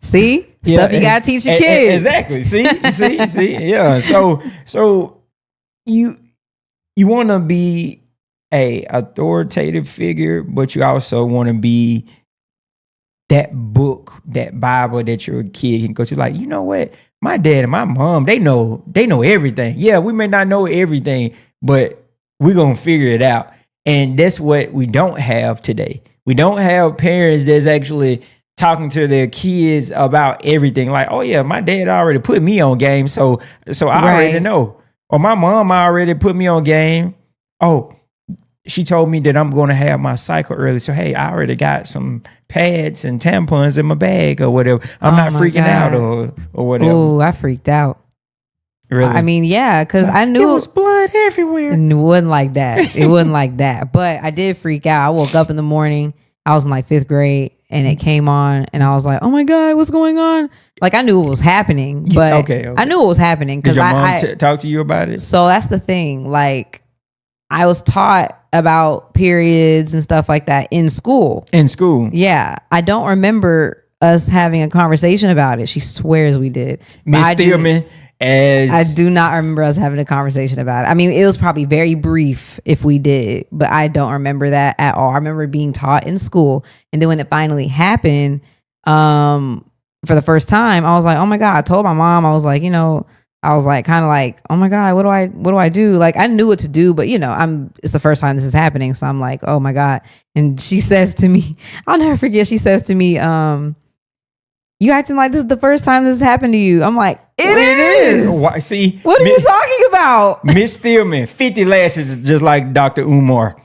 See? Stuff you gotta teach your kids. Exactly. See? Yeah. So you want to be a authoritative figure, but you also want to be that book, that Bible that your kid can go to. Like, you know what? My dad and my mom, they know everything. Yeah, we may not know everything, but we're going to figure it out. And that's what we don't have today. We don't have parents that's actually talking to their kids about everything. Like, oh yeah, my dad already put me on game, so I already know. Or my mom already put me on game. Oh, she told me that I'm going to have my cycle early. So, hey, I already got some pads and tampons in my bag or whatever. I'm not freaking out or whatever. Oh, I freaked out. Really? I mean, yeah, because I knew it was blood everywhere. It wasn't like that. It wasn't like that. But I did freak out. I woke up in the morning. I was in like 5th grade and it came on and I was like, oh my God, what's going on? Like I knew what was happening, but okay. I knew what was happening because your mom talk to you about it? So that's the thing. Like I was taught about periods and stuff like that in school. In school? Yeah. I don't remember us having a conversation about it. She swears we did. Miss Stillman, I do not remember us having a conversation about it. I mean, it was probably very brief if we did, but I don't remember that at all. I remember being taught in school. And then when it finally happened, for the first time, I was like, oh my God, I told my mom, I was like, I was like, kind of like, oh my God, what do I do? Like I knew what to do, but it's the first time this is happening. So I'm like, oh my God. And she says to me, I'll never forget. She says to me, you acting like this is the first time this has happened to you. I'm like, it is. Why, see, what are you talking about? Miss Stillman, 50 lashes is just like Dr. Umar.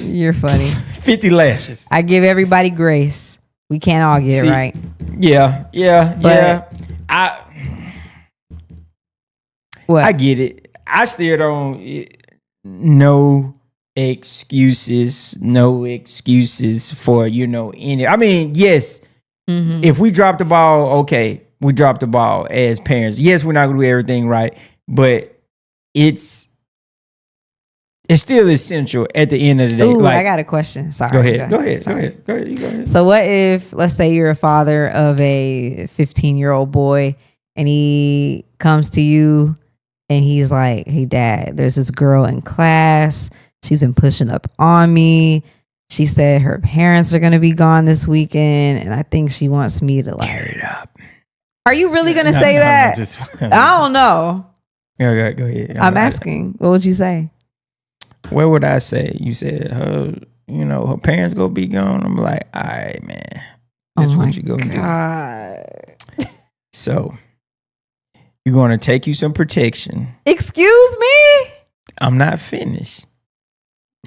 You're funny. 50 lashes. I give everybody grace. We can't all get it right. Yeah. I get it. I still don't. No excuses for any. I mean, yes. Mm-hmm. If we drop the ball, okay, we dropped the ball as parents. Yes, we're not going to do everything right, but it's still essential at the end of the day. Ooh, I got a question. Sorry. Go ahead. You go ahead. So what if, let's say you're a father of a 15-year-old boy and he comes to you and he's like, hey, Dad, there's this girl in class. She's been pushing up on me. She said her parents are going to be gone this weekend, and I think she wants me to tear it up. Are you really going to say that? I don't know. Go ahead. I'm asking. What would you say? What would I say? You said her parents going to be gone. I'm like, all right, man. That's what you going to do. So you're going to take you some protection. Excuse me? I'm not finished.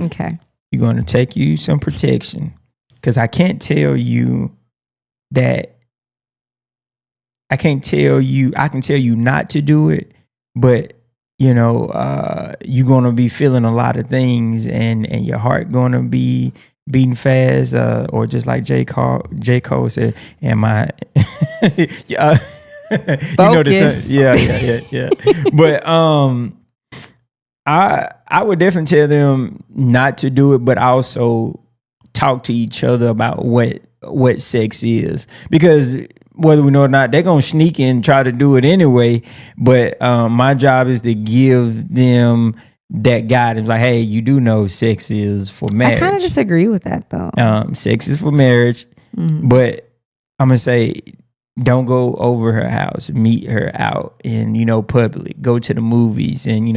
Okay. You're going to take you some protection because I can't tell you that. I can tell you not to do it, but you're going to be feeling a lot of things and your heart going to be beating fast, or just like J. Cole said, am I? Focus. Yeah. But I would definitely tell them not to do it, but also talk to each other about what sex is, because whether we know or not, they're gonna sneak and try to do it anyway. But my job is to give them that guidance, like, hey, you do know sex is for marriage. I kind of disagree with that though. Sex is for marriage, but I'm gonna say, don't go over her house, meet her out in public, go to the movies, and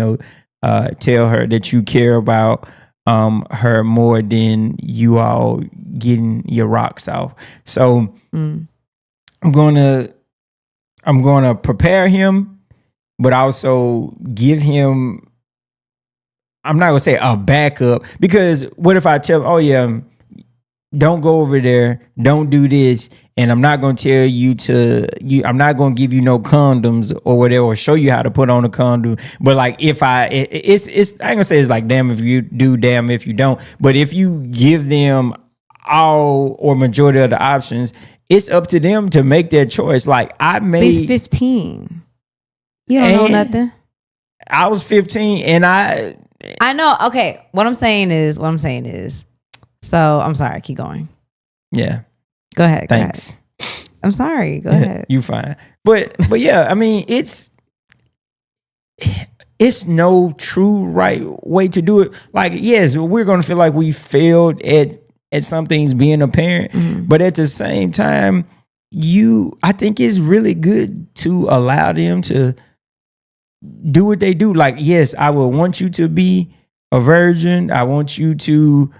tell her that you care about her more than you all getting your rocks off. So I'm gonna prepare him, but also give him, I'm not gonna say a backup, because what if I tell him, oh yeah, don't go over there, don't do this, and I'm not gonna tell I'm not gonna give you no condoms or whatever, or show you how to put on a condom. But like, if I ain't gonna say it's like damn if you do, damn if you don't. But if you give them all or majority of the options, it's up to them to make their choice. Like he's 15. You don't know nothing. I was 15 and I know. Okay. What I'm saying is, so I'm sorry. Keep going. Yeah. Go ahead. Thanks. Go ahead. I'm sorry. Go ahead. You fine. But yeah, I mean, it's no true right way to do it. Like, yes, we're going to feel like we failed at some things being a parent, but at the same time, I think it's really good to allow them to do what they do. Like, yes, I will want you to be a virgin. I want you to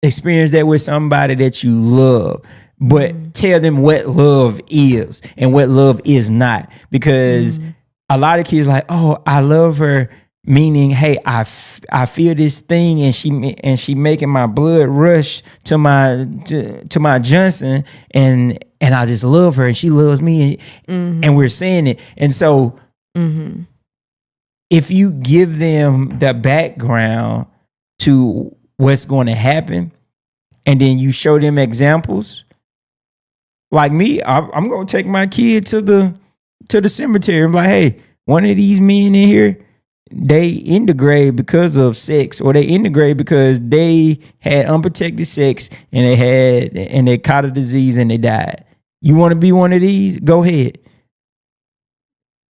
experience that with somebody that you love. but tell them what love is and what love is not. Because a lot of kids like, oh, I love her, meaning, hey, I feel this thing and she making my blood rush to my Johnson, and I just love her and she loves me, and we're saying it. And so if you give them the background to what's going to happen, and then you show them examples, like me, I'm going to take my kid to the cemetery. I'm like, hey, one of these men in here, they in the grave because of sex, or they in the grave because they had unprotected sex and they caught a disease and they died. You want to be one of these? Go ahead.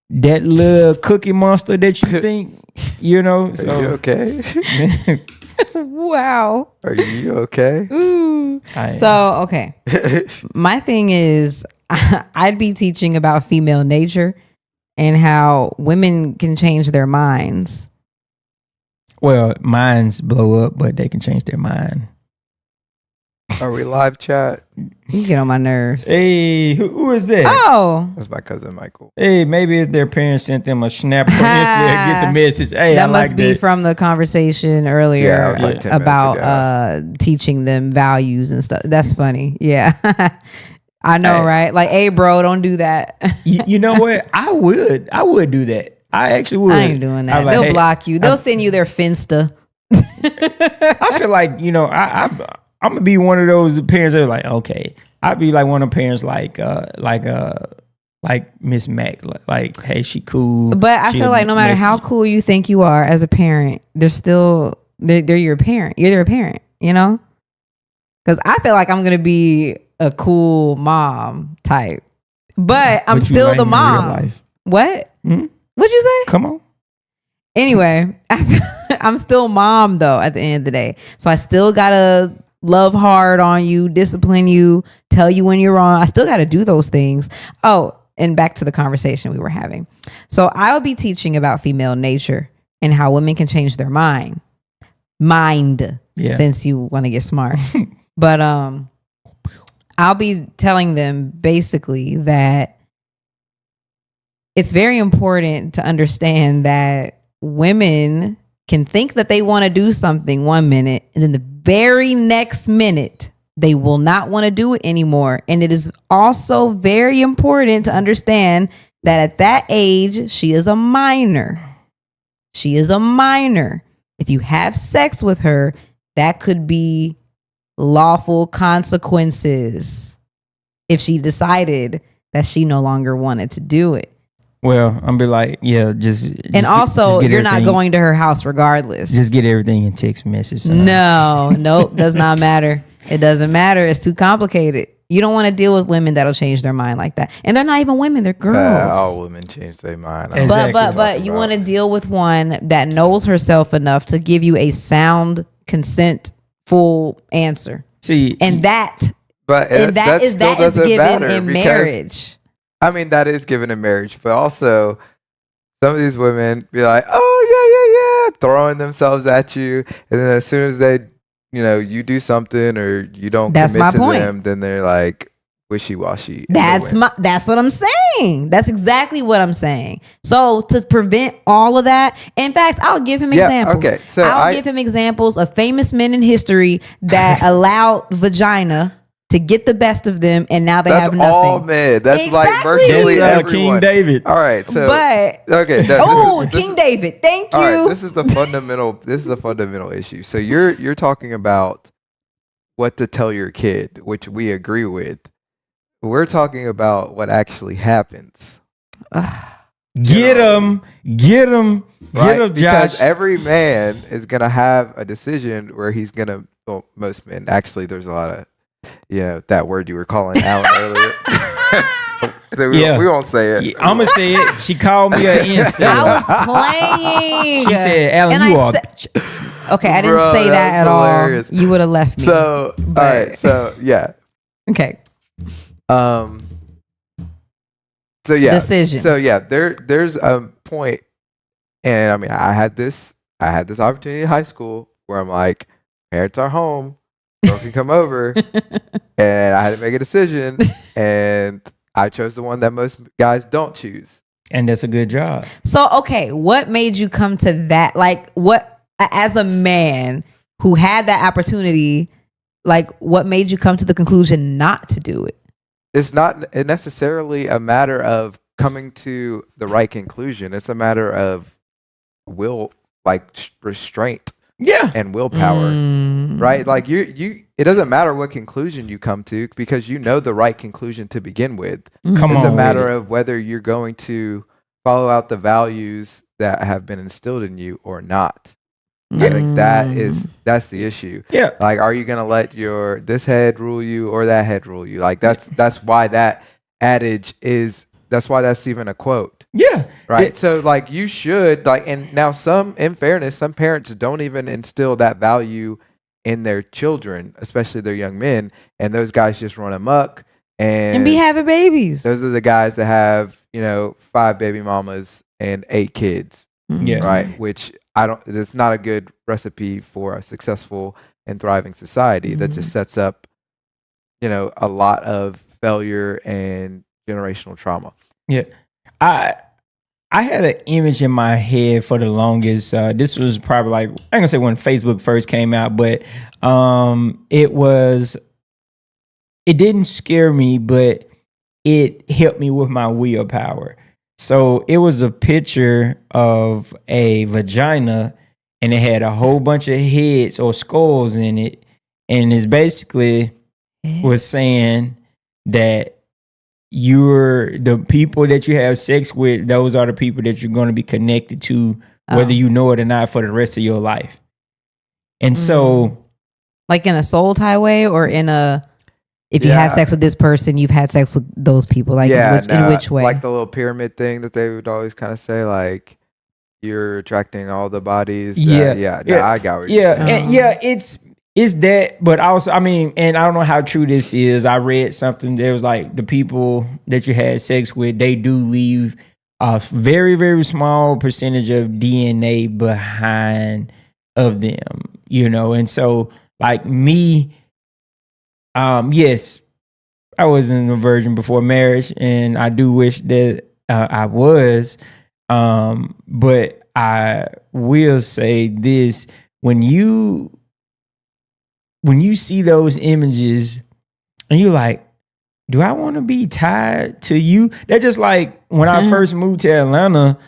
That little cookie monster that you think, you know. So. Are you okay? Wow. Are you okay? Ooh. So, okay. My thing is, I'd be teaching about female nature and how women can change their minds. Well, minds blow up, but they can change their mind. Are we live chat? You get on my nerves. Hey, who is that? Oh, That's my cousin Michael. Hey, maybe if their parents sent them a snap on Instagram, get the message. Hey, that I must like be that. from the conversation earlier Yeah, it was like 10 minutes about teaching them values and stuff. That's funny. Yeah. I know, Hey. right? Like, hey, bro, don't do that. You know what? I would do that. I actually would. I ain't doing that. I'm like, They'll hey, block you. They'll send you their Finsta. I feel like, I'm gonna be one of those parents that are like, okay, I'd be like one of the parents like Miss Mac, like, hey, she cool. But I feel like no matter how cool you think you are as a parent, they're your parent. You're their parent, you know? Because I feel like I'm gonna be a cool mom type, but I'm still the mom. What? Hmm? What'd you say? Come on. Anyway, I'm still mom though at the end of the day. So I still gotta love hard on you, discipline you, tell you when you're wrong. I still gotta do those things. Oh, and back to the conversation we were having. So I'll be teaching about female nature and how women can change their mind, since you want to get smart. But I'll be telling them basically that it's very important to understand that women can think that they want to do something 1 minute, and then the very next minute they will not want to do it anymore. And it is also very important to understand that at that age, she is a minor. She is a minor. If you have sex with her, that could be lawful consequences if she decided that she no longer wanted to do it. Well, I'm be like, yeah, just And also, get you're not everything- going to her house regardless. Just get everything in text message. Nope, does not matter. It doesn't matter. It's too complicated. You don't want to deal with women that'll change their mind like that. And they're not even women, they're girls. All women change their mind. Exactly. But you want to deal with one that knows herself enough to give you a sound, consent-full answer. See, And that But is given matter in because- marriage. I mean, that is given in marriage, but also some of these women be like, oh, yeah, throwing themselves at you. And then as soon as they, you do something or you don't That's commit my to point. them, then they're like wishy-washy. That's what I'm saying. That's exactly what I'm saying. So to prevent all of that, in fact, I'll give him examples. Okay, so I'll give him examples of famous men in history that allowed vagina to get the best of them, and now they have nothing. All men. That's like Exactly. virtually That's, everyone. King David. All right, so But okay. King David, thank you. All right, this is the fundamental. This is a fundamental issue. So you're talking about what to tell your kid, which we agree with. We're talking about what actually happens. Get him, Right? Josh. Because every man is gonna have a decision where he's gonna. Well, most men actually. There's a lot of, that word you were calling Alan earlier. We won't say it. I'm gonna say it. She called me an incel. I was playing. She said, "Alan, And you I are." Okay, I didn't Bro, say that that's at hilarious. all. You would have left me. So all right. So yeah. Okay. So yeah. Decision. So yeah. There's a point, and I mean, I had this opportunity in high school where I'm like, parents are home. girl can come over, and I had to make a decision, and I chose the one that most guys don't choose. And that's a good job. So, okay, what made you come to that? Like, what, as a man who had that opportunity, like, what made you come to the conclusion not to do it? It's not necessarily a matter of coming to the right conclusion. It's a matter of will, like restraint. Yeah. And willpower, right? Like you, it doesn't matter what conclusion you come to because you know the right conclusion to begin with. It's a matter of whether you're going to follow out the values that have been instilled in you or not. I think that's the issue. Yeah. Like, are you gonna let this head rule you or that head rule you? Like that's why that adage is. That's why that's even a quote. Yeah. Right. So like you should like, and now in fairness, some parents don't even instill that value in their children, especially their young men. And those guys just run amok and be having babies. Those are the guys that have, 5 baby mamas and 8 kids. Yeah. Right. Which it's not a good recipe for a successful and thriving society. That just sets up, a lot of failure and generational trauma. Yeah. I had an image in my head for the longest. This was probably like, I ain't gonna say when Facebook first came out, but it didn't scare me, but it helped me with my willpower. So it was a picture of a vagina and it had a whole bunch of heads or skulls in it. And it's basically was saying that the people that you have sex with, those are the people that you're going to be connected to, whether you know it or not, for the rest of your life. And so, like in a soul tie way, or if you have sex with this person, you've had sex with those people. Like in which way? Like the little pyramid thing that they would always kind of say, like you're attracting all the bodies. I got what you're saying. And it's that, but also, I mean, and I don't know how true this is. I read something that was like the people that you had sex with, they do leave a very, very small percentage of DNA behind of them, and so like me, yes, I wasn't a virgin before marriage, and I do wish that I was, but I will say this: when you see those images and you're like, do I want to be tied to you? That's just like when I first moved to Atlanta,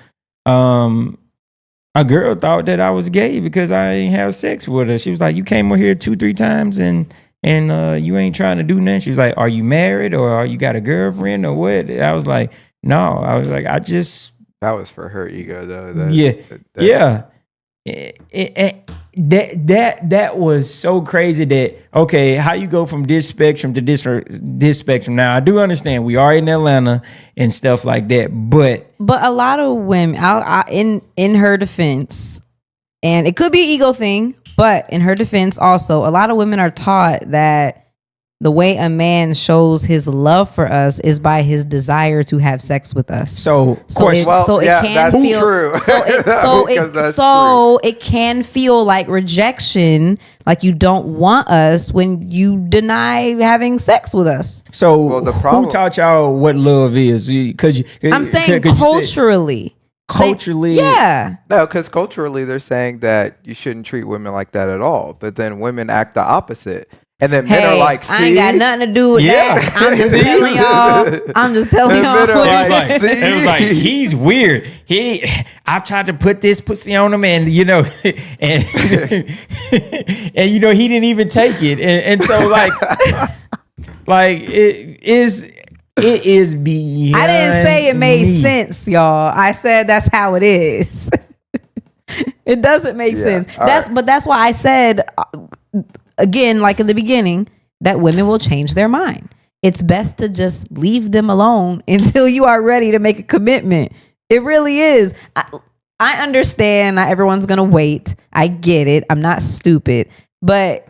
a girl thought that I was gay because I didn't have sex with her. She was like, you came over here 2-3 times and you ain't trying to do nothing. She was like, are you married or are you got a girlfriend or what? I was like, no. I was like, that was for her ego though. Yeah. That was so crazy that, okay, how you go from this spectrum to this spectrum. Now I do understand we are in Atlanta and stuff like that, but a lot of women, in her defense, and it could be an ego thing, but in her defense also, a lot of women are taught that the way a man shows his love for us is by his desire to have sex with us. It can feel like rejection, like you don't want us when you deny having sex with us. So who taught y'all what love is? I'm saying culturally. No, because culturally they're saying that you shouldn't treat women like that at all. But then women act the opposite. And then men are like, see? I ain't got nothing to do with that. I'm just telling y'all. It was like, he's weird. I tried to put this pussy on him and, and he didn't even take it. And so like it is beyond. I didn't say it made sense, y'all. I said that's how it is. It doesn't make sense. But that's why I said, again, like in the beginning, that women will change their mind. It's best to just leave them alone until you are ready to make a commitment. It really is. I understand not everyone's going to wait. I get it. I'm not stupid. But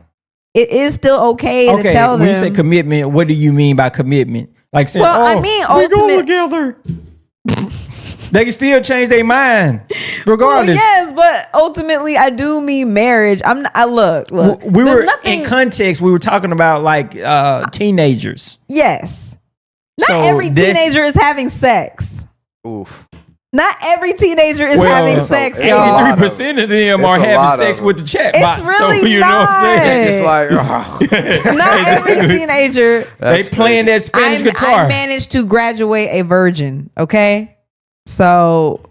it is still okay to tell them. When you say commitment, what do you mean by commitment? Like saying, I mean, we go together. They can still change their mind, regardless. Well, yes, but ultimately, I do mean marriage. I'm not. Look. We were in context. We were talking about like teenagers. Yes. Not So every teenager is having sex. Oof. Not every teenager is having sex, y'all. 83% of them are having sex with the chat box. It's really so you know what I'm saying? It's like, Not every teenager. They playing that Spanish guitar. I managed to graduate a virgin, okay? So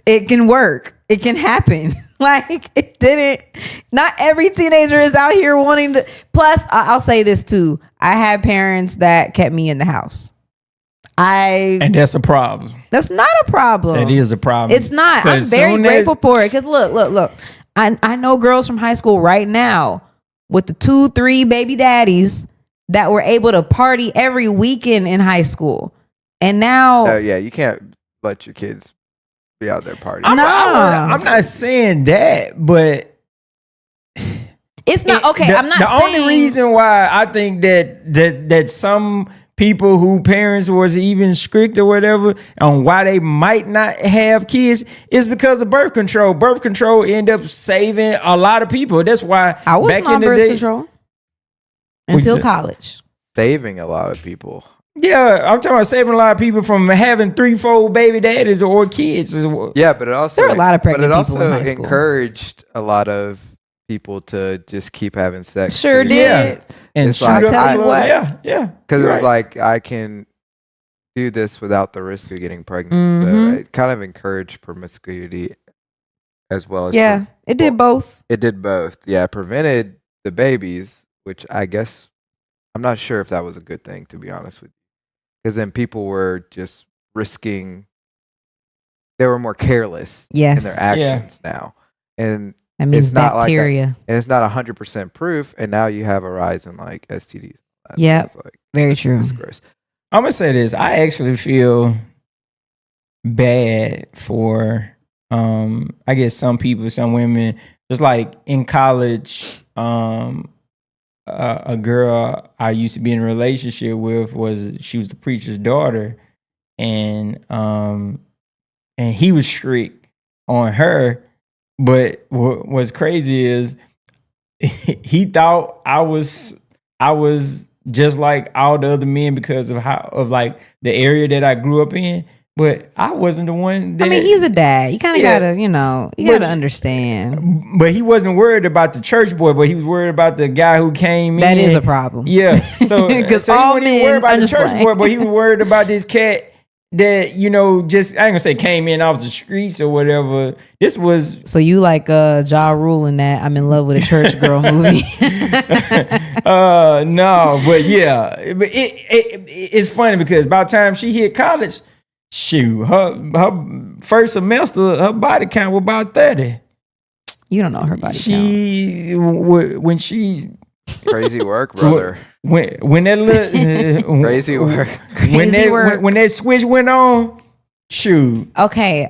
it can work. It can happen. Like, it didn't. Not every teenager is out here wanting to. Plus, I'll say this too. I had parents that kept me in the house. And that's a problem. That's not a problem. That is a problem. It's not. I'm very grateful for it. Because look. I know girls from high school right now with the 2-3 baby daddies that were able to party every weekend in high school. And now. Oh, yeah. You can't let your kids be out there partying. I'm not saying that, but. It's not. Okay, I'm not saying. The only reason why I think that some people who parents was even strict or whatever on why they might not have kids is because of birth control. Birth control end up saving a lot of people. That's why I was back on in the birth day, control until college. Saving a lot of people. Yeah, I'm talking about saving a lot of people from having 3-4 baby daddies or kids. Yeah, but it also there are a lot of pregnant people in high school. Encouraged a lot of people to just keep having sex. Sure did. Yeah. And it's like, tell you what. Yeah. Because it was like, I can do this without the risk of getting pregnant. Mm-hmm. So it kind of encouraged promiscuity as well as. Yeah, it did both. It did both. Yeah, it prevented the babies, which I guess, I'm not sure if that was a good thing, to be honest with you. Because then people were just risking, they were more careless in their actions now. And that means it's not bacteria. Like and it's not 100% proof. And now you have a rise in like STDs. Yeah, like, very true. I'm going to say this. I actually feel bad for, I guess, some people, some women. Just like in college, a girl I used to be in a relationship with she was the preacher's daughter, and he was strict on her. But what's crazy is he thought I was just like all the other men because of like the area that I grew up in. But I wasn't the one that... I mean, he's a dad. You kind of gotta, you gotta understand. But he wasn't worried about the church boy, but he was worried about the guy who came in. That is a problem. Yeah. So, because all he wasn't worried about the church boy, but he was worried about this cat that, just, I ain't gonna say came in off the streets or whatever. This was... So you like Ja Rule in that I'm in love with a church girl movie? No, but yeah. But it's funny because by the time she hit college... Shoot, her first semester, her body count was about 30. You don't know her body count. When she... Crazy work, brother. When that little... Crazy work. When that switch went on, shoot. Okay,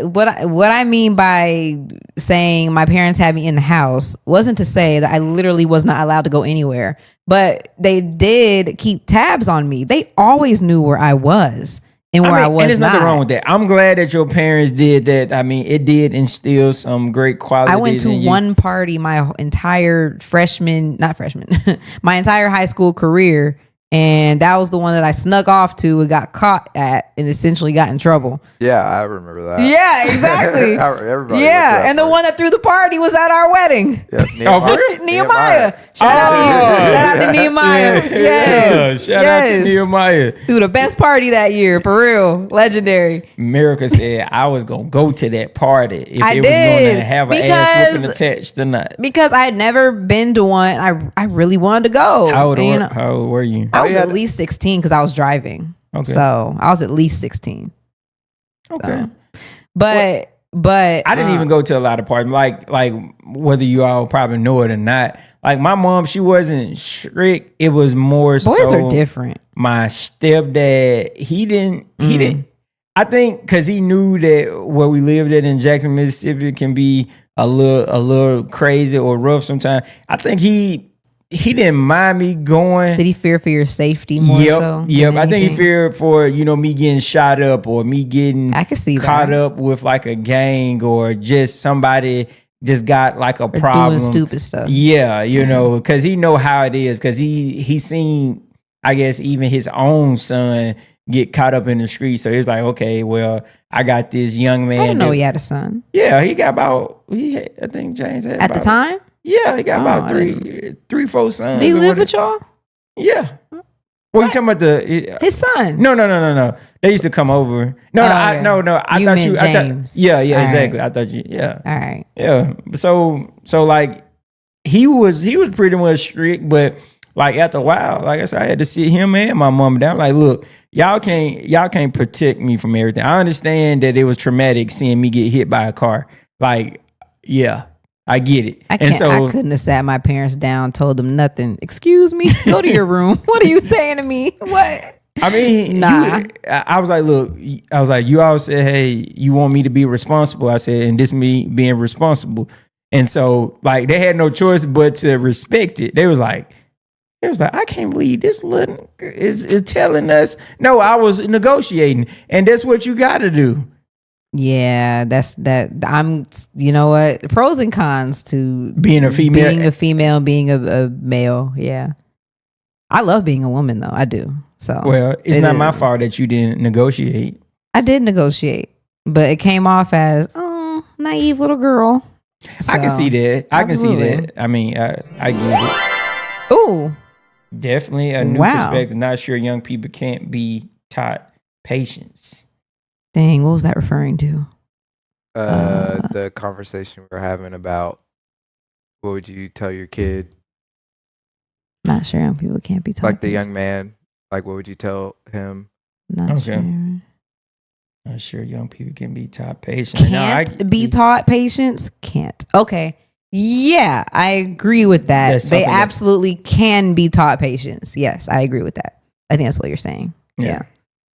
what I mean by saying my parents had me in the house wasn't to say that I literally was not allowed to go anywhere. But they did keep tabs on me. They always knew where I was. And I was and there's nothing wrong with that. I'm glad that your parents did that. I mean, it did instill some great qualities. I went to one party my entire my entire high school career. And that was the one that I snuck off to and got caught at and essentially got in trouble. Yeah, I remember that. Yeah, exactly. Everybody and the one that threw the party was at our wedding. Yep, Nehemiah. Shout out to Nehemiah. Yes. Shout out to Nehemiah. Threw the best party that year, for real. Legendary. America said I was going to go to that party if I it was going to have an ass whooping attached or not. Because I had never been to one. I really wanted to go. How old were you? I was at least 16 because I was driving. Okay. So I was at least 16. Okay. So. But I didn't even go to a lot of parties. Like whether you all probably know it or not. Like my mom, she wasn't strict. It was more boys are different. My stepdad, he didn't. I think because he knew that where we lived at in Jackson, Mississippi can be a little crazy or rough sometimes. I think he he didn't mind me going. Did he fear for your safety more so? Yep. than I think he anything? feared for, me getting shot up or me getting I could see caught that. up with like a gang or just somebody just got like a Or problem. doing stupid stuff. Yeah, because he know how it is. Because he seen, I guess, even his own son get caught up in the street. So he's like, okay, well, I got this young man. I didn't know he had a son. Yeah, he got I think James had At the time? Yeah, he got about I 3-4 sons. Did he or live whatever. with y'all? Yeah. Well, you talking about His son? No. They used to come over. No. I okay. thought You you. meant James. Yeah, All exactly. right. I thought you. Yeah, All right. yeah. So like he was pretty much strict, but like after a while, like I said, I had to sit him and my mom down. Like, look, y'all can't protect me from everything. I understand that it was traumatic seeing me get hit by a car. Like, yeah. I get it. I couldn't have sat my parents down, told them nothing. Excuse me, go to your room. What are you saying to me? What? I mean, Nah. I was like, look, you all said, hey, you want me to be responsible. I said, and this me being responsible. And so like they had no choice but to respect it. They was like, I can't believe this little is telling us. No, I was negotiating. And that's what you got to do. Yeah, you know what? Pros and cons to Being a female. being a female, being a male. Yeah. I love being a woman though. I do. So Well, it's not my fault that you didn't negotiate. I did negotiate, but it came off as, oh, naive little girl. I can So, see that. I can see absolutely. that. I mean, I get it. Ooh. Definitely a new Wow. perspective. Not sure young people can't be taught patience. Dang, what was that referring to? The conversation we were having about what would you tell your kid, Not sure young people can't be taught. like the young man, like what would you tell him? Not Okay. sure. Not sure young people can be taught patience. Can't be taught patience? Can't. Okay. Yeah, I agree with that. That's They something that- absolutely can be taught patience. Yes, I agree with that. I think that's what you're saying. Yeah.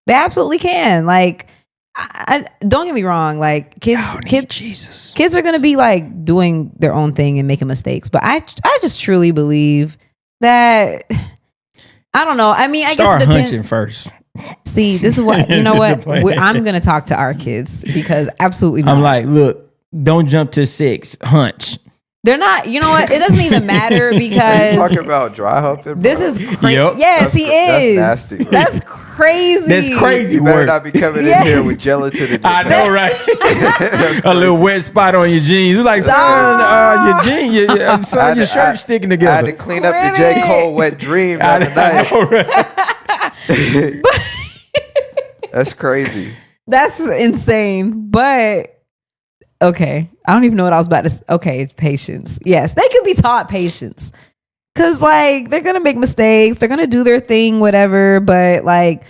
They absolutely can. Like, I don't get me wrong. Like Jesus. kids are gonna be like doing their own thing and making mistakes. But I just truly believe that. I don't know. I mean, I Start guess it depends. hunching first. See, this is what you know. Just What a plan. I'm gonna talk to our kids because absolutely not. I'm like, look, don't jump to 6. Hunch. They're not. You know what? It doesn't even matter Are you because talking about dry humping? this bro? is crazy. Yep. Yes, he That's is. nasty, bro. That's crazy. That's crazy You better work. not be coming Yeah. in here with gelatin in your I know, right? A little wet spot on your jeans. It's like, son, your jeans, your shirt's sticking I had together. to clean up the J. Cole wet dream the other night. know, right? That's crazy. That's insane. But okay, I don't even know what I was about to say. Okay, patience. Yes, they can be taught patience. Cause like they're gonna make mistakes, they're gonna do their thing, whatever. But like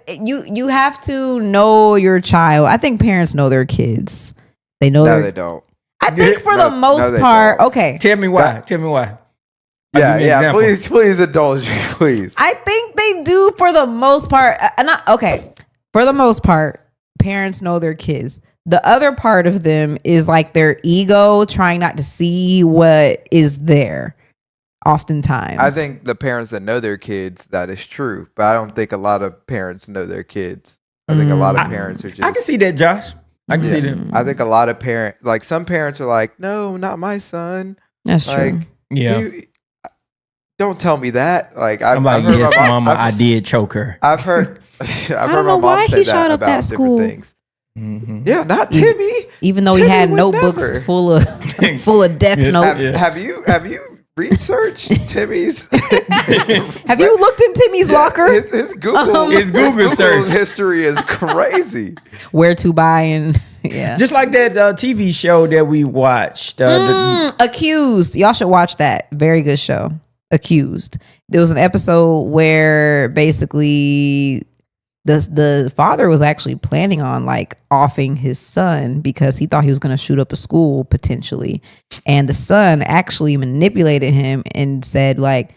you have to know your child. I think parents know their kids. They know No, their. they don't. I think for No, the most no, they part, don't. okay. Tell me why. Tell me why. I'll Yeah, give you an yeah. example. Please indulge me, please. I think they do for the most part. Okay. For the most part, parents know their kids. The other part of them is like their ego trying not to see what is there oftentimes. I think the parents that know their kids, that is true. But I don't think a lot of parents know their kids. I think a lot of parents are just. I can see that, Josh. I can see that. I think a lot of parents, like some parents are like, no, not my son. That's Like, true. Yeah. don't tell me that. Like, I'm like, heard yes, my mama, I did choke her. I've heard. I've heard don't my know mom why say he that shot up about that different school. things. Mm-hmm. Yeah, not Timmy. Even though he Timmy had would notebooks never. full of death Yeah. notes. Have you researched Timmy's? Have you looked in Timmy's locker? His Google His Google search. history is crazy. Where to buy and yeah. Just like that TV show that we watched. Accused. Y'all should watch that. Very good show. Accused. There was an episode where basically the father was actually planning on like offing his son because he thought he was going to shoot up a school potentially, and the son actually manipulated him and said like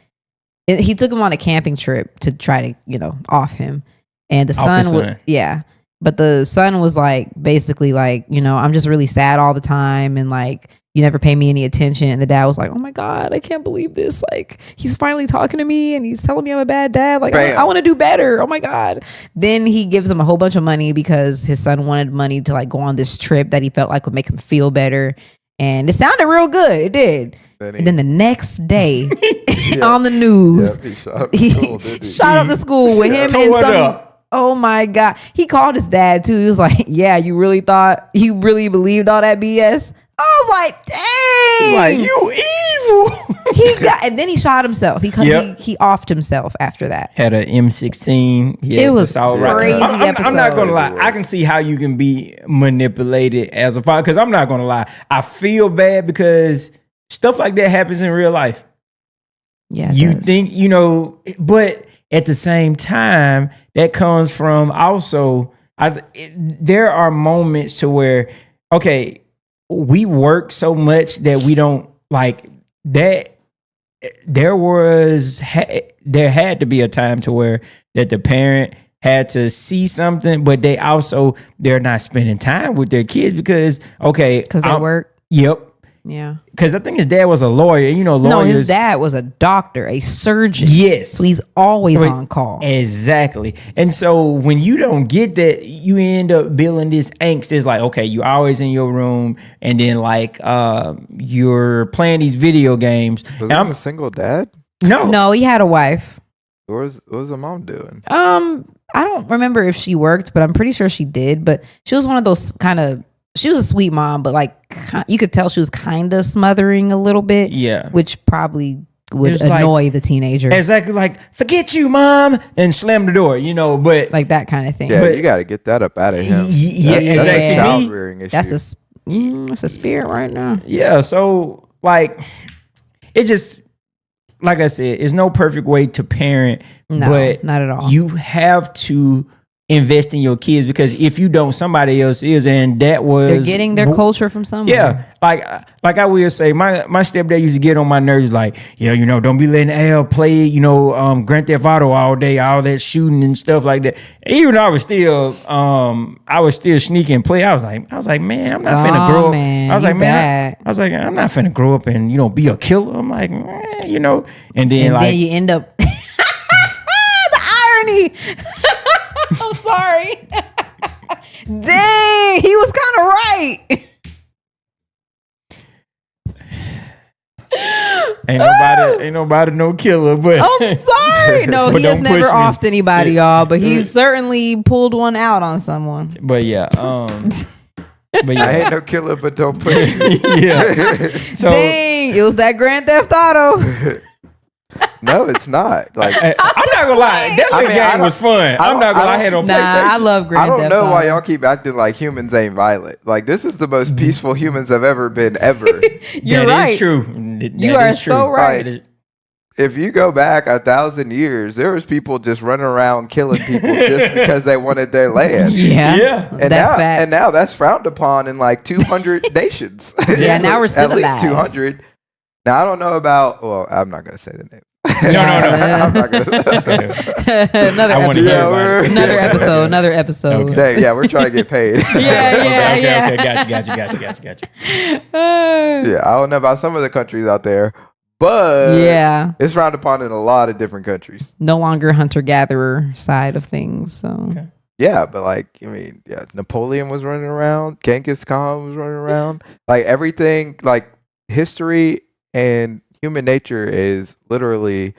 he took him on a camping trip to try to off him, and the Off his son was son. but the son was like basically like I'm just really sad all the time and like you never pay me any attention. And the dad was like, oh my God, I can't believe this. Like, he's finally talking to me and he's telling me I'm a bad dad. Like, I want to do better. Oh my God. Then he gives him a whole bunch of money because his son wanted money to like go on this trip that he felt like would make him feel better. And it sounded real good. It did. And then the next day on the news, he shot shot up the school with him and some. Oh my God. He called his dad too. He was like, yeah, you really believed all that BS? I was like, dang. Like, you evil. And then he shot himself. He offed himself after that. Had an M16. It was crazy. I'm not going to lie. I can see how you can be manipulated as a father. Because I'm not going to lie. I feel bad because stuff like that happens in real life. Yeah. You think, but at the same time, that comes from also, there are moments to where, okay, we work so much that we don't like that. There had to be a time to where that the parent had to see something, but they're not spending time with their kids because they work. Yep. Yeah. Because I think his dad was a lawyer. Lawyers. No, his dad was a doctor, a surgeon. Yes. So he's always on call. Exactly. And so when you don't get that, you end up building this angst. It's like, okay, you're always in your room and then like you're playing these video games. Was he a single dad? No, he had a wife. What was the mom doing? I don't remember if she worked, but I'm pretty sure she did. But she was one of those she was a sweet mom, but like you could tell she was kind of smothering a little bit. Yeah. Which probably would annoy the teenager. Exactly, like, forget you, mom, and slam the door, but like that kind of thing. Yeah, but you got to get that up out of him. Exactly. That's a child rearing issue. That's a spirit right now. Yeah, so like it just, like I said, it's no perfect way to parent, but not at all. You have to invest in your kids because if you don't, somebody else is, and they're getting their culture from somewhere. Yeah, like I will say, my stepdad used to get on my nerves, like, don't be letting Al play, Grand Theft Auto all day, all that shooting and stuff like that. Even though I was still sneaking and play. I was like, man, I'm not finna grow up. Man, I was like, I'm not finna grow up and be a killer. I'm like, and then you end up the irony. I'm sorry. Dang, he was kind of right. Ain't nobody no killer, but I'm sorry. No, he has never offed anybody, y'all, but he certainly pulled one out on someone. But yeah, I ain't no killer, but don't push me. Yeah. So, dang, it was that Grand Theft Auto. No, it's not. Like, I'm not gonna lie, that game was fun. I'm not gonna lie, I had on PlayStation. I love Grand Theft Auto. I don't know why y'all keep acting like humans ain't violent. Like, this is the most peaceful humans have ever been, ever. You're right. That is true. You are so right. Like, if you go back 1,000 years, there was people just running around killing people just because they wanted their land. Yeah. And now that's frowned upon in like 200 nations. Yeah, now we're civilized. At least 200. Now, I don't know about, well, I'm not going to say the name. No. I'm not going to. Another episode. Okay. Yeah, we're trying to get paid. Okay. Gotcha. Yeah, I don't know about some of the countries out there, but it's frowned upon in a lot of different countries. No longer hunter-gatherer side of things. So. Okay. Yeah, but Napoleon was running around. Genghis Khan was running around. Like, everything, like, history and human nature is literally,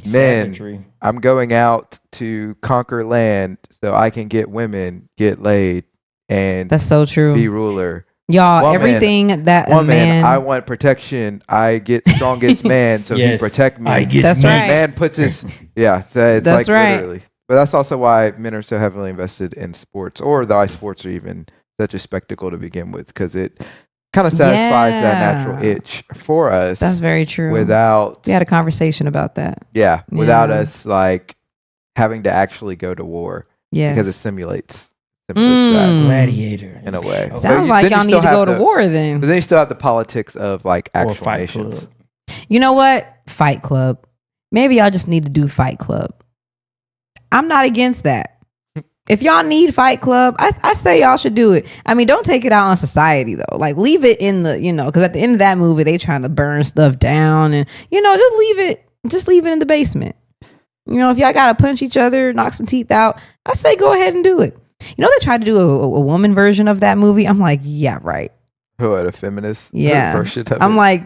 men, I'm going out to conquer land so I can get women, get laid, and that's so true. Be ruler. Y'all, everything that a man, I want protection. I get strongest man, so he protect me. That's right. Man puts his so it's that's like right. Literally. But that's also why men are so heavily invested in sports, or why sports are even such a spectacle to begin with, because it kind of satisfies that natural itch for us. That's very true. We had a conversation about that. Yeah, without us like having to actually go to war. Yeah, because it simulates that gladiator in a way. Sounds like y'all need to go to war then. But then you still have the politics of like actual nations. Club. You know what? Fight Club. Maybe y'all just need to do Fight Club. I'm not against that. If y'all need Fight Club, I say y'all should do it. I mean, don't take it out on society though. Like leave it in the, because at the end of that movie, they trying to burn stuff down and, just leave it in the basement. If y'all got to punch each other, knock some teeth out, I say go ahead and do it. They tried to do a woman version of that movie. I'm like, yeah, right. What, a feminist Yeah. version of I'm it? like,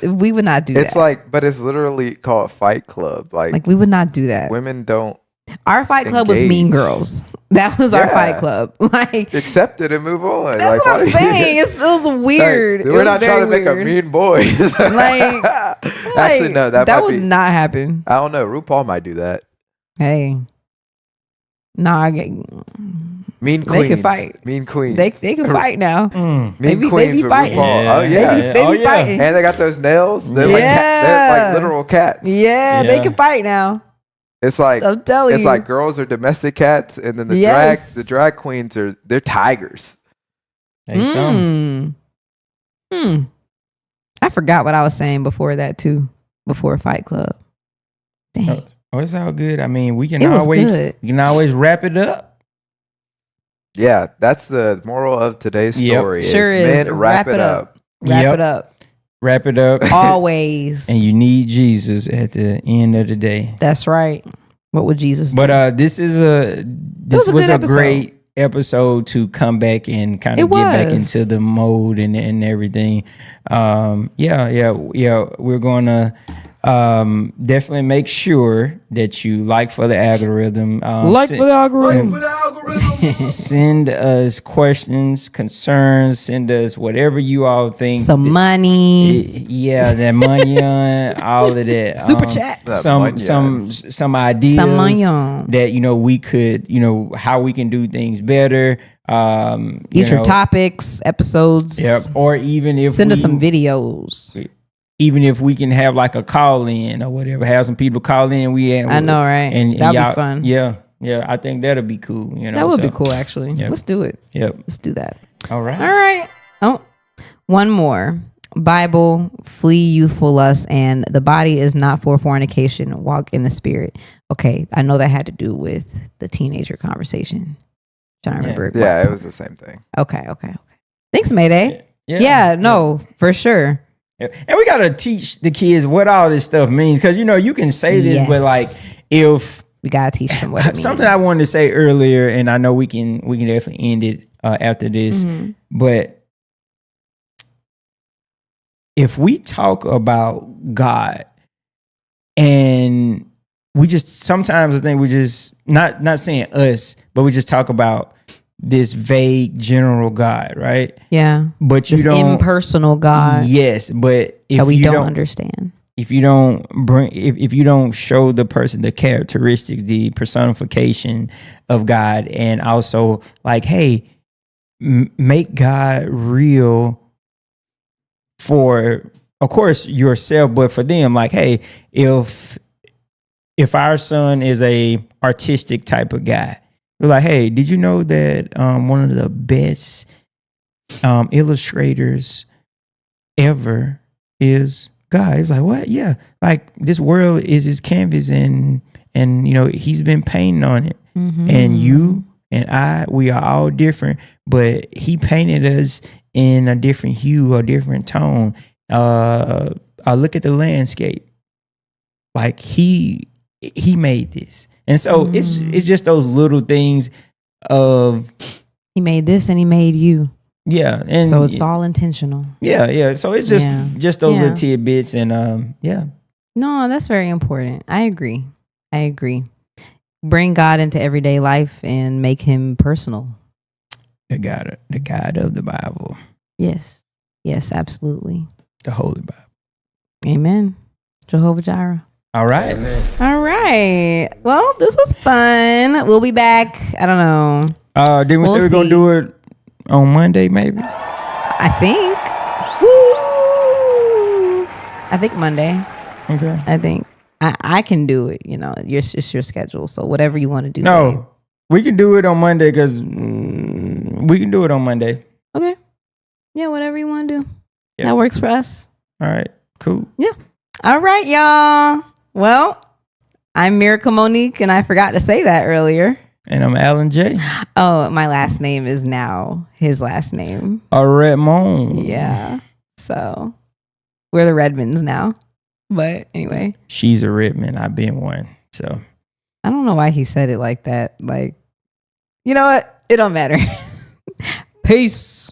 we would not do that. It's like, but it's literally called Fight Club. Like we would not do that. women don't Our Fight Club was Mean Girls. That was our Fight Club. Like, accept it and move on. that's Like, what I'm saying. It was weird. Like, we're not trying to make a mean boy. Actually, no, that would not happen. I don't know. RuPaul might do that. Hey, nah, Mean queens. They can fight. Mean queens. They can fight now. Mean queens they be with fighting. RuPaul. Yeah. Oh yeah. They be fighting. And they got those nails. They're Yeah. like literal cats. Yeah, they can fight now. It's like I'm telling you. it's like girls are domestic cats, and then the drag queens they're tigers. Hey, some. I forgot what I was saying before that too. Before Fight Club. Dang. Oh, it's all good. I mean, we can It was always good. wrap it up. Yeah, that's the moral of today's story. Sure is. Men, wrap it up. Wrap it up. Wrap it up. Always. And you need Jesus at the end of the day. That's right. What would Jesus do? But this was a episode. great episode to come back and kind of get back into the mode and everything. We're gonna definitely make sure that you like for the algorithm. Send us questions, concerns. Send us whatever you all think. Some money. That money on all of that. Super chats. Some ideas Some money. that we could how we can do things better. Future topics, episodes. Yep. Or even if send us some videos. Even if we can have like a call in or whatever, have some people call in. I know, right? And that'd be fun. Yeah, I think that'll be cool. That would be cool, actually. Yep. Let's do it. Yep, let's do that. All right. Oh, one more. Bible, flee youthful lust, and the body is not for fornication. Walk in the spirit. Okay, I know that had to do with the teenager conversation. Trying to remember. Yeah, it was the same thing. Okay. Thanks, Mayday. Yeah, for sure. Yeah. And we gotta teach the kids what all this stuff means, because you can say this, but like if we gotta teach them what it means. Something I wanted to say earlier, and I know we can definitely end it after this, but if we talk about God and we just sometimes I think we just not saying us, but we just talk about this vague general God, right? Yeah. But you this don't impersonal God. Yes, but if that we you don't understand. If you don't if you don't show the person the characteristics, the personification of God, and also like, hey, make God real for, of course, yourself, but for them, like, hey, if our son is a artistic type of guy, we're like, hey, did you know that one of the best illustrators ever is God? He's like, what? Yeah, like this world is his canvas, and he's been painting on it, and you and I, we are all different, but he painted us in a different hue or different tone. I look at the landscape, like he made this. And so it's just those little things of he made this and he made you. Yeah. And so it's all intentional. Yeah. So it's just those little tidbits, and No, that's very important. I agree. Bring God into everyday life and make him personal. The God of the Bible. Yes, absolutely. The Holy Bible. Amen. Jehovah Jireh. All right. Amen. All right. Well, this was fun. We'll be back. I don't know. Didn't we say we're going to do it on Monday, maybe? I think. Woo! I think Monday. Okay. I think. I can do it. It's your schedule. So whatever you want to do. No, babe. we can do it on Monday because we can do it on Monday. Okay. Yeah, whatever you want to do. Yep. That works for us. All right. Cool. Yeah. All right, y'all. Well, I'm Miracle Monique, and I forgot to say that earlier. And I'm Alan J. Oh, my last name is now his last name. Redmond. Yeah. So we're the Redmonds now. But anyway. She's a Redmond. I've been one. So I don't know why he said it like that. Like, you know what? It don't matter. Peace.